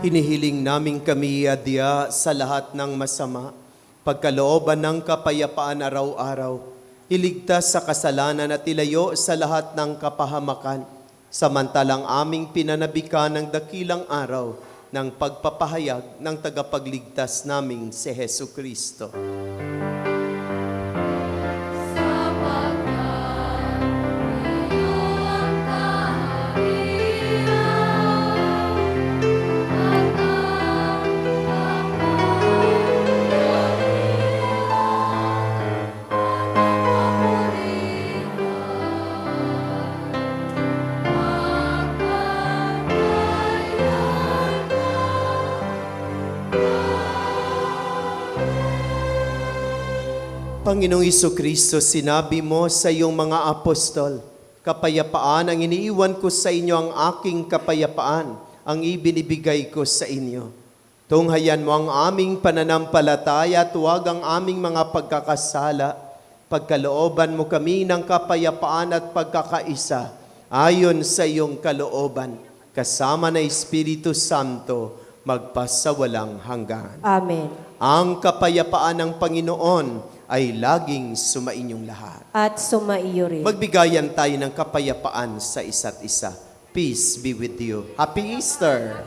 Hinihiling namin kami adya sa lahat ng masama, pagkalooban ng kapayapaan araw-araw, iligtas sa kasalanan at ilayo sa lahat ng kapahamakan, samantalang aming pinanabikan ng dakilang araw ng pagpapahayag ng tagapagligtas naming si Hesu Kristo. Panginoong Kristo, sinabi mo sa iyong mga apostol, kapayapaan ang iniiwan ko sa inyo, ang aking kapayapaan ang ibinibigay ko sa inyo. Tunghayan mo ang aming pananampalataya at huwag ang aming mga pagkakasala. Pagkalooban mo kami ng kapayapaan at pagkakaisa ayon sa iyong kalooban, kasama na Espiritu Santo, magpasawalang hanggan. Amen. Ang kapayapaan ng Panginoon ay laging sumainyong lahat. At sumaiyo rin. Magbigayan tayo ng kapayapaan sa isa't isa. Peace be with you. Happy Easter!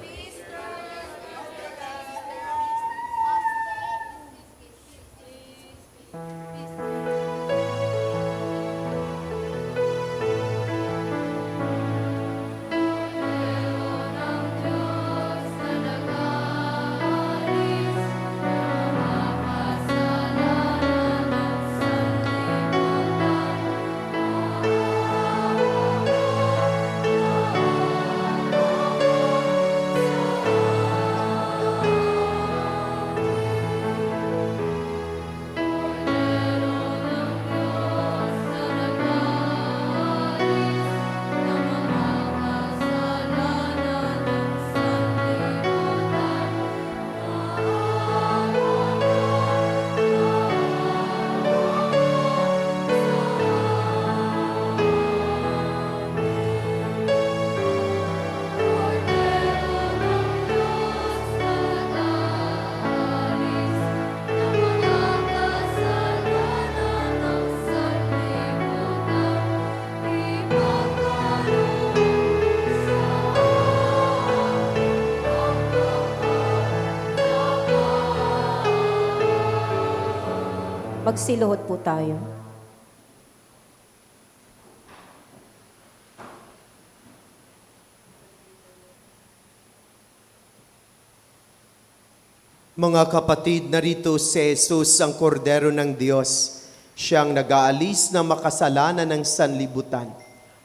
Magsiluhod po tayo. Mga kapatid, narito si Jesus ang kordero ng Diyos. Siyang nag-aalis ng makasalanan ng sanlibutan.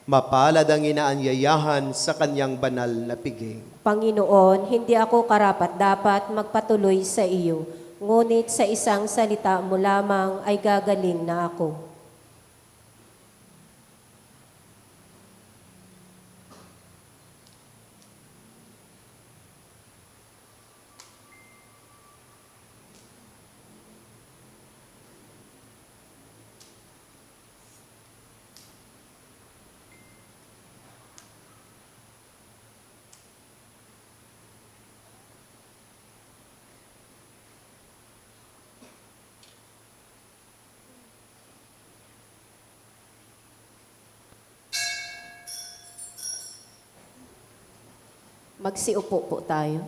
Mapalad ang inaanyayahan sa kanyang banal na piging. Panginoon, hindi ako karapat-dapat magpatuloy sa iyo, ngunit sa isang salita mo lamang ay gagaling na ako. Magsiupo po tayo.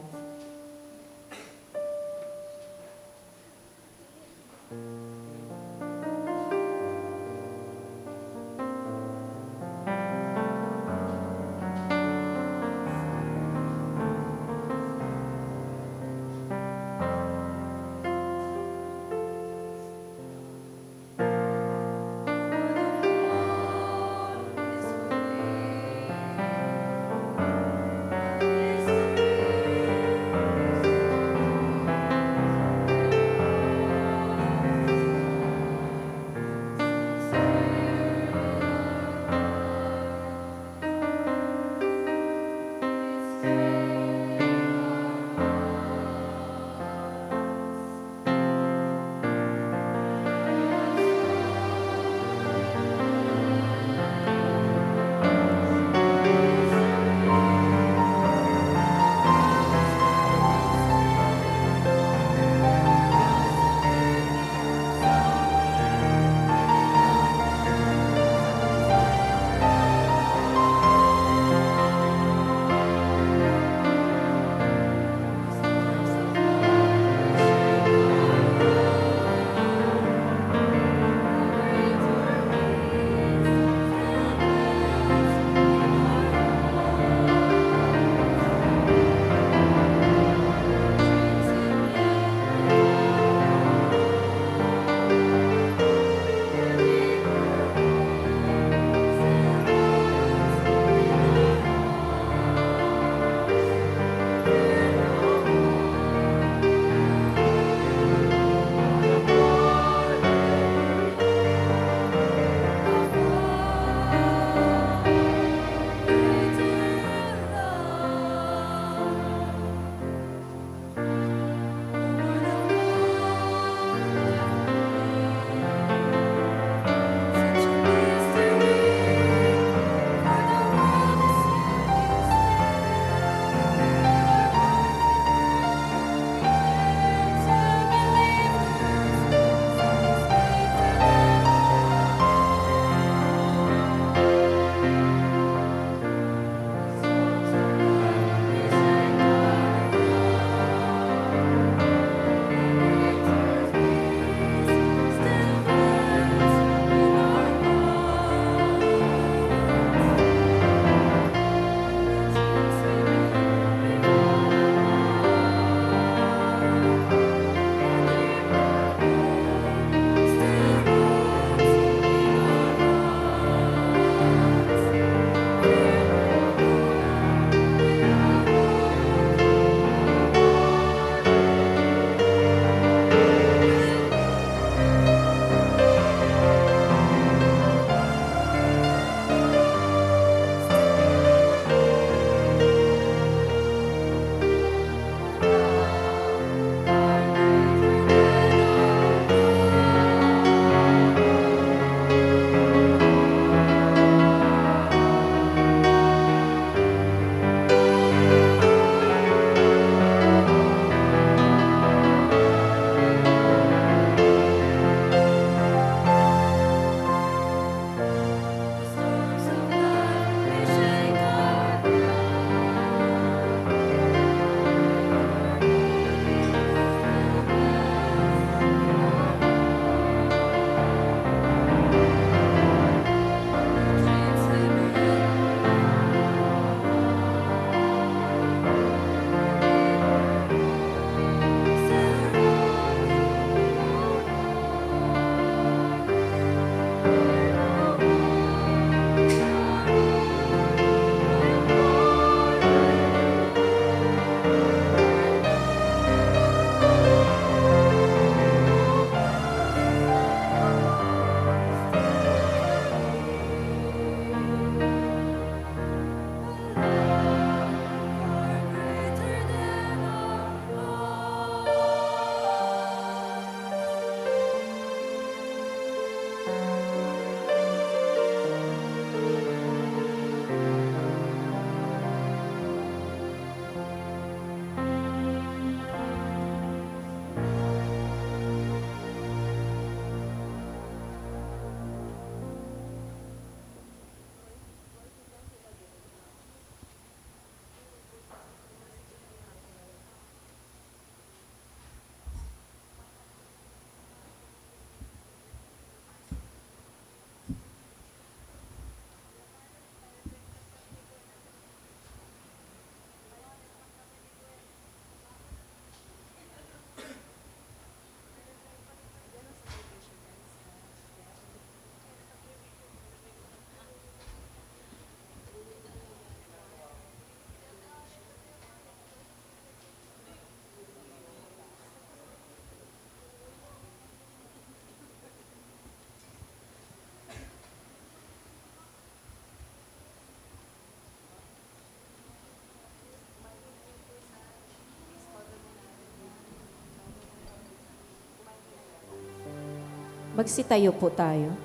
Magsitayo po tayo.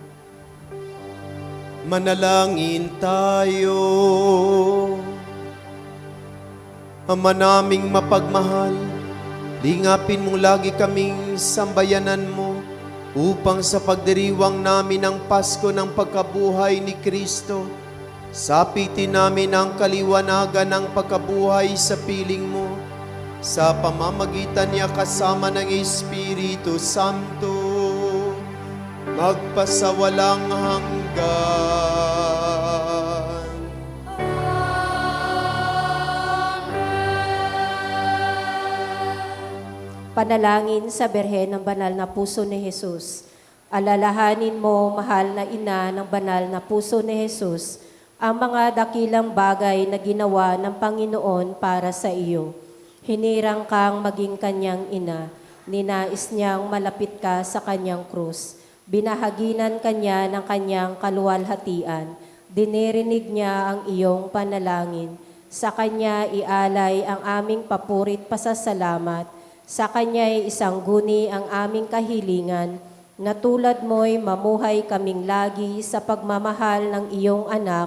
Manalangin tayo. Ama naming mapagmahal, lingapin mo lagi kaming sambayanan mo upang sa pagdiriwang namin ng Pasko ng pagkabuhay ni Kristo, sapitin namin ang kaliwanagan ng pagkabuhay sa piling mo sa pamamagitan niya kasama ng Espiritu Santo magpasawalang hanggan. Panalangin sa Birhen ng Banal na Puso ni Jesus. Alalahanin mo, mahal na ina ng Banal na Puso ni Jesus, ang mga dakilang bagay na ginawa ng Panginoon para sa iyo. Hinirang kang maging kanyang ina, ninais niyang malapit ka sa kanyang krus. Binahaginan kanya ng kanyang kaluwalhatian. Dinirinig niya ang iyong panalangin. Sa kanya ialay ang aming papurit pasasalamat. Sa kanya'y isang guni ang aming kahilingan, na tulad mo'y mamuhay kaming lagi sa pagmamahal ng iyong anak,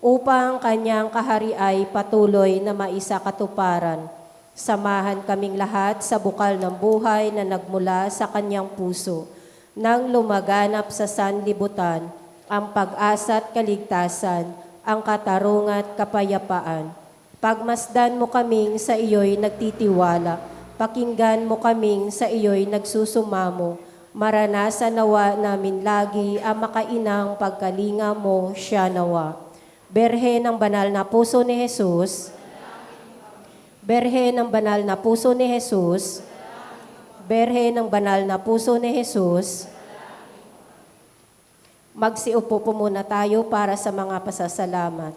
upang kanyang kahari ay patuloy na maisakatuparan. Samahan kaming lahat sa bukal ng buhay na nagmula sa kanyang puso, nang lumaganap sa sanlibutan, ang pag-asa at kaligtasan, ang katarungan at kapayapaan. Pagmasdan mo kaming sa iyo'y nagtitiwala, pakinggan mo kaming sa iyo'y nagsusumamo, maranasan nawa namin lagi ang makainang pagkalinga mo siya nawa. Berhe ng Banal na Puso ni Jesus, Berhe ng Banal na Puso ni Jesus, Berhe ng Banal na Puso ni Jesus. Magsiupo po muna tayo para sa mga pasasalamat.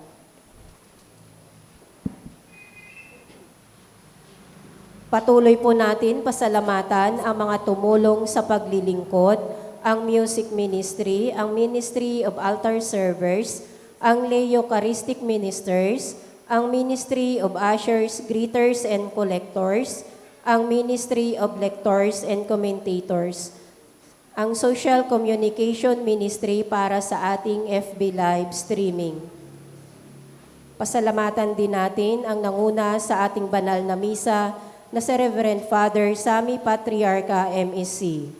Patuloy po natin pasalamatan ang mga tumulong sa paglilingkod, ang music ministry, ang Ministry of Altar Servers, ang lay Eucharistic Ministers, ang Ministry of Ushers, Greeters and Collectors, ang Ministry of Lectors and Commentators, ang Social Communication Ministry para sa ating FB Live streaming. Pasalamatan din natin ang nanguna sa ating banal na misa, na si Reverend Father Sammy Patriarca MEC.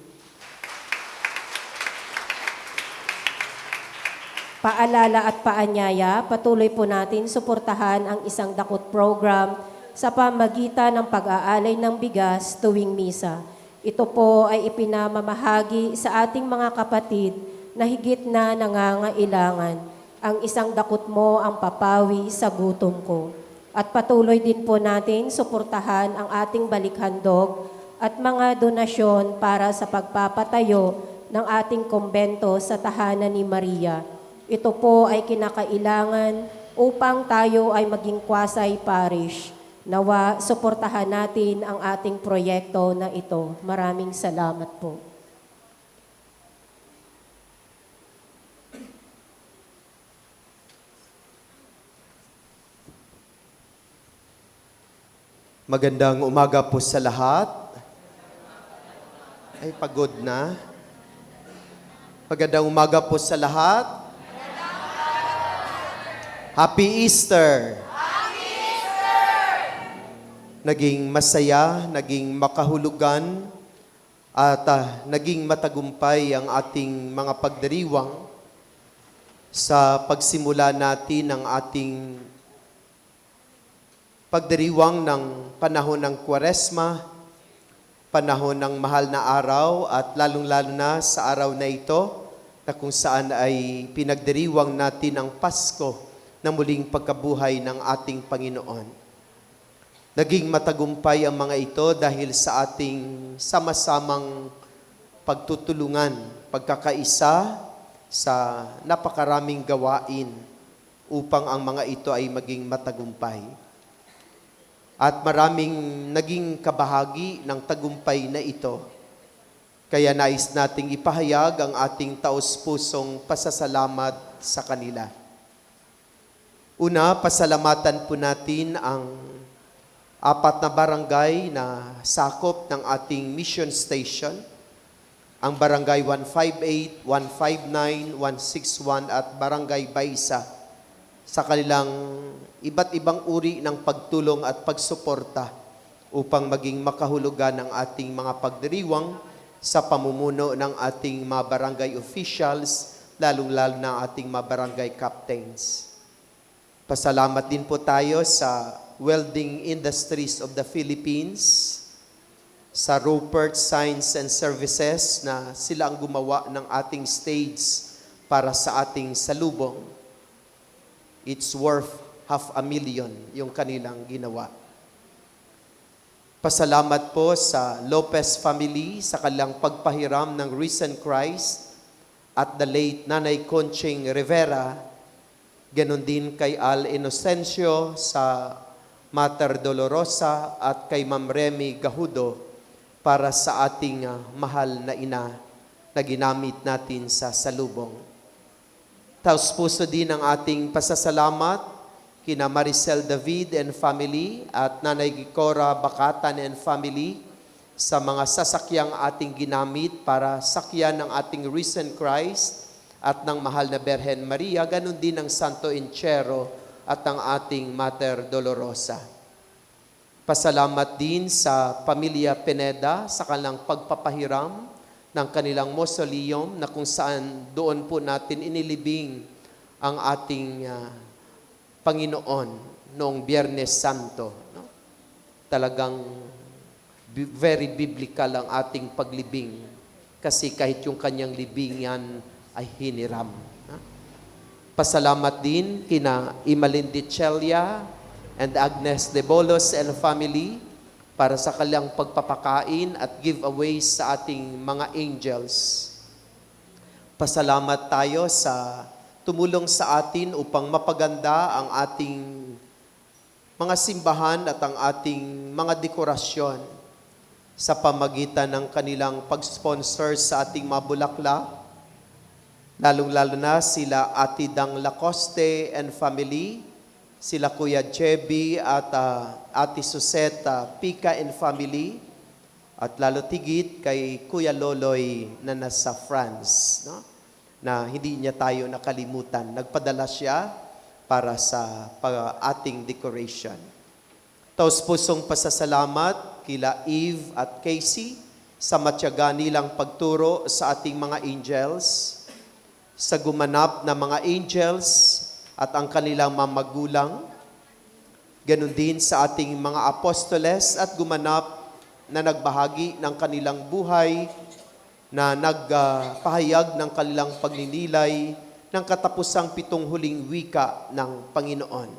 Paalala at paanyaya, patuloy po natin suportahan ang isang dakot program sa pamagitan ng pag-aalay ng bigas tuwing misa. Ito po ay ipinamamahagi sa ating mga kapatid na higit na nangangailangan. Ang isang dakot mo ang papawi sa gutom ko. At patuloy din po natin suportahan ang ating balikhandog at mga donasyon para sa pagpapatayo ng ating kumbento sa Tahanan ni Maria. Ito po ay kinakailangan upang tayo ay maging Kwasay Parish. Nawa, suportahan natin ang ating proyekto na ito. Maraming salamat po. Magandang umaga po sa lahat. Ay, pagod na. Magandang umaga po sa lahat. Happy Easter! Happy Easter! Naging masaya, naging makahulugan, at naging matagumpay ang ating mga pagdiriwang sa pagsimula natin ng ating pagdiriwang ng panahon ng Kwaresma, panahon ng mahal na araw at lalong-lalo na sa araw na ito na kung saan ay pinagdiriwang natin ang Pasko na muling pagkabuhay ng ating Panginoon. Naging matagumpay ang mga ito dahil sa ating sama-samang pagtutulungan, pagkakaisa sa napakaraming gawain upang ang mga ito ay maging matagumpay. At maraming naging kabahagi ng tagumpay na ito. Kaya nais nating ipahayag ang ating taos-pusong pasasalamat sa kanila. Una, pasalamatan po natin ang 4 na barangay na sakop ng ating mission station, ang Barangay 158, 159, 161 at Barangay Baisa sa kanilang iba't ibang uri ng pagtulong at pagsuporta upang maging makahulugan ang ating mga pagdiriwang sa pamumuno ng ating mga barangay officials, lalong-lalo na ating mga barangay captains. Pasalamat din po tayo sa Welding Industries of the Philippines, sa Rupert Signs and Services na sila ang gumawa ng ating stage para sa ating salubong. It's worth $500,000 yung kanilang ginawa. Pasalamat po sa Lopez family sa kanilang pagpahiram ng Risen Christ at the late Nanay Conching Rivera. Ganon din kay Al Inocencio sa Mater Dolorosa at kay Ma'am Remy Gahudo para sa ating mahal na ina na ginamit natin sa salubong. Taos puso din ang ating pasasalamat kina Maricel David and family at Nanay Gicora Bakatan and family sa mga sasakyang ating ginamit para sakyan ng ating Risen Christ at ng mahal na Berhen Maria, ganun din ang Santo Enchero at ang ating Mater Dolorosa. Pasalamat din sa Pamilya Pineda sa kanilang pagpapahiram ng kanilang mausoleum na kung saan doon po natin inilibing ang ating Panginoon noong Biyernes Santo. No? Talagang very biblical ang ating paglibing kasi kahit yung kanyang libingan ay hiniram. No? Pasalamat din kina Imalin de Celia and Agnes de Bolos and family para sa kanilang pagpapakain at giveaways sa ating mga angels. Pasalamat tayo sa tumulong sa atin upang mapaganda ang ating mga simbahan at ang ating mga dekorasyon sa pamagitan ng kanilang pag-sponsor sa ating mga bulaklak, lalong-lalo na sila Ate Dang Lacoste and family, sila Kuya Jebi at Ate Suseta Pika and family, at lalo tigit kay Kuya Loloy na nasa France, no? Na hindi niya tayo nakalimutan. Nagpadala siya para sa ating decoration. Taos pusong pasasalamat kila Eve at Casey sa matyaga nilang pagturo sa ating mga angels, sa gumanap na mga angels at ang kanilang mga magulang, ganun din sa ating mga apostoles at gumanap na nagbahagi ng kanilang buhay, na nagpahayag ng kanilang pagninilay ng katapusang 7 huling wika ng Panginoon.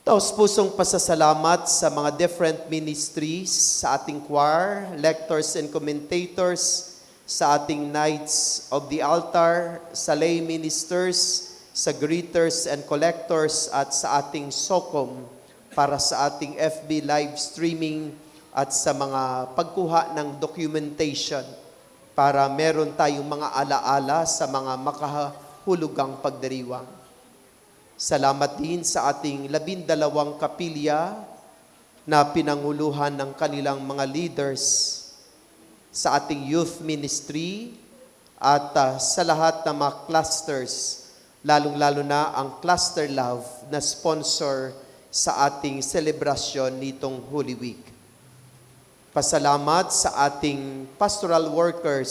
Taos pusong pasasalamat sa mga different ministries, sa ating choir, lectors and commentators, sa ating Knights of the Altar, sa lay ministers, sa greeters and collectors at sa ating SOCOM para sa ating FB live streaming at sa mga pagkuha ng documentation para meron tayong mga alaala sa mga makahulugang pagdiriwang. Salamat din sa ating 12 kapilya na pinanguluhan ng kanilang mga leaders, sa ating youth ministry at sa lahat ng mga clusters, lalong-lalo na ang Cluster Love na sponsor sa ating selebrasyon nitong Holy Week. Pasalamat sa ating pastoral workers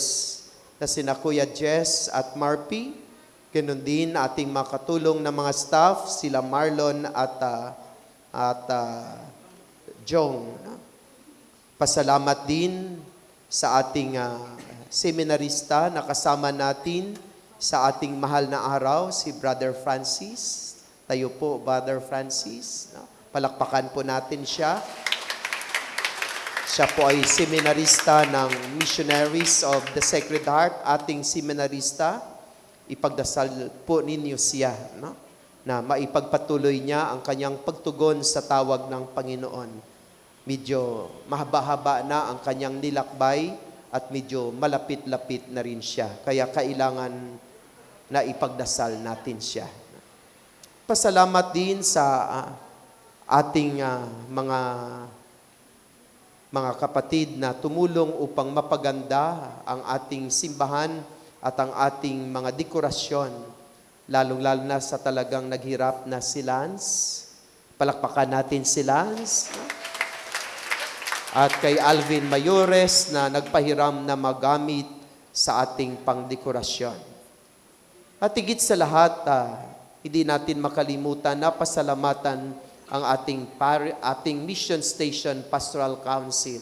na sina Kuya Jess at Marpy, ganoon din ating mga katulong na mga staff, sila Marlon at Jong. Pasalamat din sa ating seminarista na kasama natin sa ating mahal na araw, si Brother Francis. Tayo po, Brother Francis. Palakpakan po natin siya. Siya po ay seminarista ng Missionaries of the Sacred Heart, ating seminarista. Ipagdasal po ninyo siya, no? Na maipagpatuloy niya ang kanyang pagtugon sa tawag ng Panginoon. Medyo mahaba-haba na ang kanyang nilakbay at medyo malapit-lapit na rin siya. Kaya kailangan na ipagdasal natin siya. Pasalamat din sa ating mga mga kapatid na tumulong upang mapaganda ang ating simbahan at ang ating mga dekorasyon, lalong-lalo na sa talagang naghirap na si Lance. Palakpakan natin si Lance. At kay Alvin Mayores na nagpahiram na magamit sa ating pangdekorasyon. At higit sa lahat, hindi natin makalimutan na pasalamatan ang ating Mission Station Pastoral Council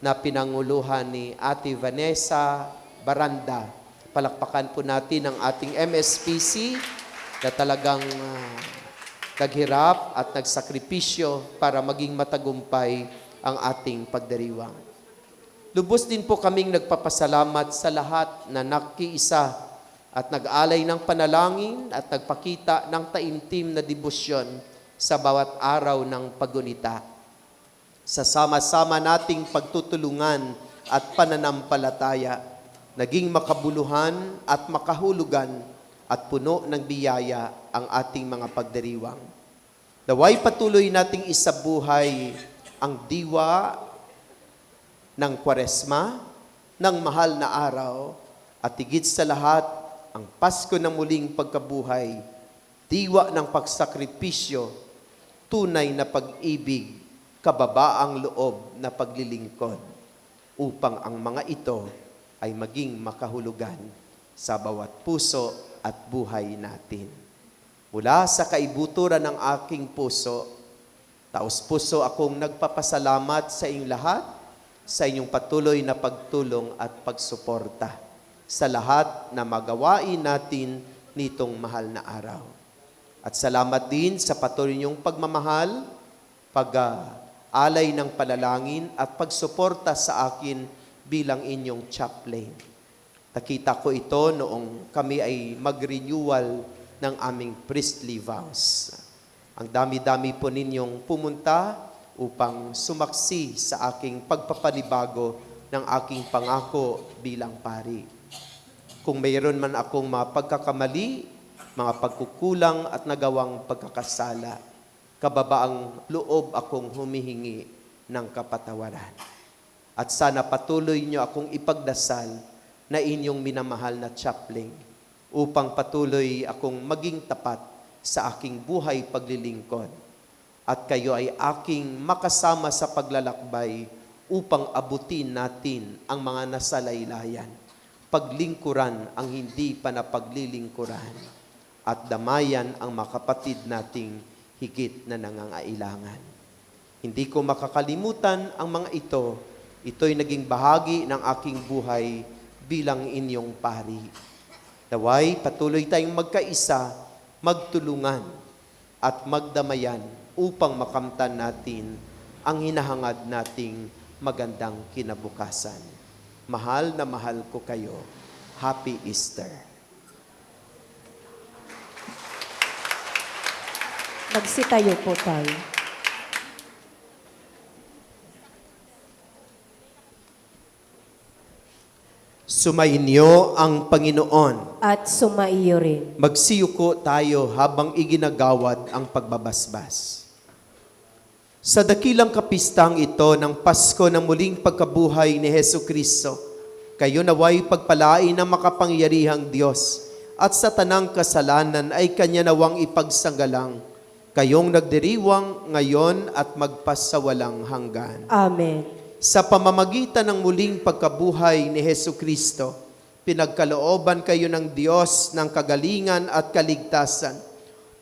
na pinanguluhan ni Ate Vanessa Baranda. Palakpakan po natin ang ating MSPC na talagang naghirap at nagsakripisyo para maging matagumpay ang ating pagdiriwang. Lubos din po kaming nagpapasalamat sa lahat na nakiisa at nag-alay ng panalangin at nagpakita ng taimtim na debosyon sa bawat araw ng paggunita. Sa sama-sama nating pagtutulungan at pananampalataya, naging makabuluhan at makahulugan at puno ng biyaya ang ating mga pagdiriwang. Naway patuloy nating isabuhay ang diwa ng Kwaresma, ng mahal na araw, at higit sa lahat, ang Pasko na muling pagkabuhay, diwa ng pagsakripisyo, tunay na pag-ibig, kababaang loob na paglilingkod, upang ang mga ito ay maging makahulugan sa bawat puso at buhay natin. Mula sa kaibuturan ng aking puso, taos-puso akong nagpapasalamat sa inyong lahat, sa inyong patuloy na pagtulong at pagsuporta sa lahat na magawain natin nitong mahal na araw. At salamat din sa patuloy niyong pagmamahal, pag-alay ng panalangin at pagsuporta sa akin bilang inyong chaplain. Nakita ko ito noong kami ay mag-renewal ng aming priestly vows. Ang dami-dami po ninyong pumunta upang sumaksi sa aking pagpapanibago ng aking pangako bilang pari. Kung mayroon man akong mga pagkakamali, mga pagkukulang at nagawang pagkakasala, kababaang loob akong humihingi ng kapatawaran. At sana patuloy niyo akong ipagdasal na inyong minamahal na chaplain upang patuloy akong maging tapat sa aking buhay paglilingkod at kayo ay aking makasama sa paglalakbay upang abutin natin ang mga nasalaylayan, paglingkuran ang hindi pa napaglilingkuran at damayan ang mga kapatid nating higit na nangangailangan. Hindi ko makakalimutan ang mga ito. Ito'y naging bahagi ng aking buhay bilang inyong pari. Naway, patuloy tayong magkaisa, magtulungan at magdamayan upang makamtan natin ang hinahangad nating magandang kinabukasan. Mahal na mahal ko kayo. Happy Easter. Magsitayo po tayo. Sumainyo ang Panginoon. At sumaiyo rin. Magsiyuko tayo habang iginagawad ang pagbabasbas. Sa dakilang kapistang ito ng Pasko na muling pagkabuhay ni Hesukristo, kayo naway pagpalain ng makapangyarihang Diyos at sa tanang kasalanan ay Kanya nawang ipagsanggalang, kayong nagdiriwang ngayon at magpasawalang hanggan. Amen. Sa pamamagitan ng muling pagkabuhay ni Hesukristo, pinagkalooban kayo ng Diyos ng kagalingan at kaligtasan.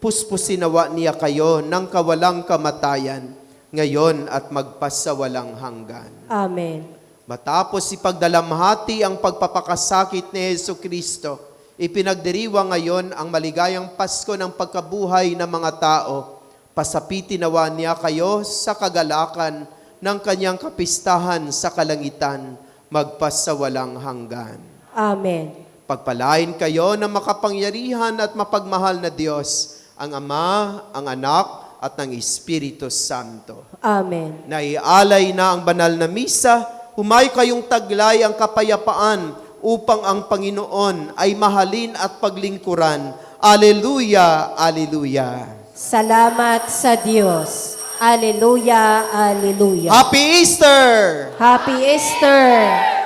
Puspusinawa niya kayo ng kawalang kamatayan, ngayon at magpasawalang hanggan. Amen. Matapos ipagdalamhati ang pagpapakasakit ni Hesukristo, ipinagdiriwang ngayon ang maligayang Pasko ng pagkabuhay ng mga tao. Pasapitin nawa niya kayo sa kagalakan ng kanyang kapistahan sa kalangitan, magpasawalang hanggan. Amen. Pagpalain kayo ng makapangyarihan at mapagmahal na Diyos, ang Ama, ang Anak, at ng Espiritu Santo. Amen. Naialay na ang banal na misa, humay kayong taglay ang kapayapaan upang ang Panginoon ay mahalin at paglingkuran. Aleluya, aleluya. Salamat sa Diyos. Alleluia, Alleluia. Happy Easter! Happy Easter!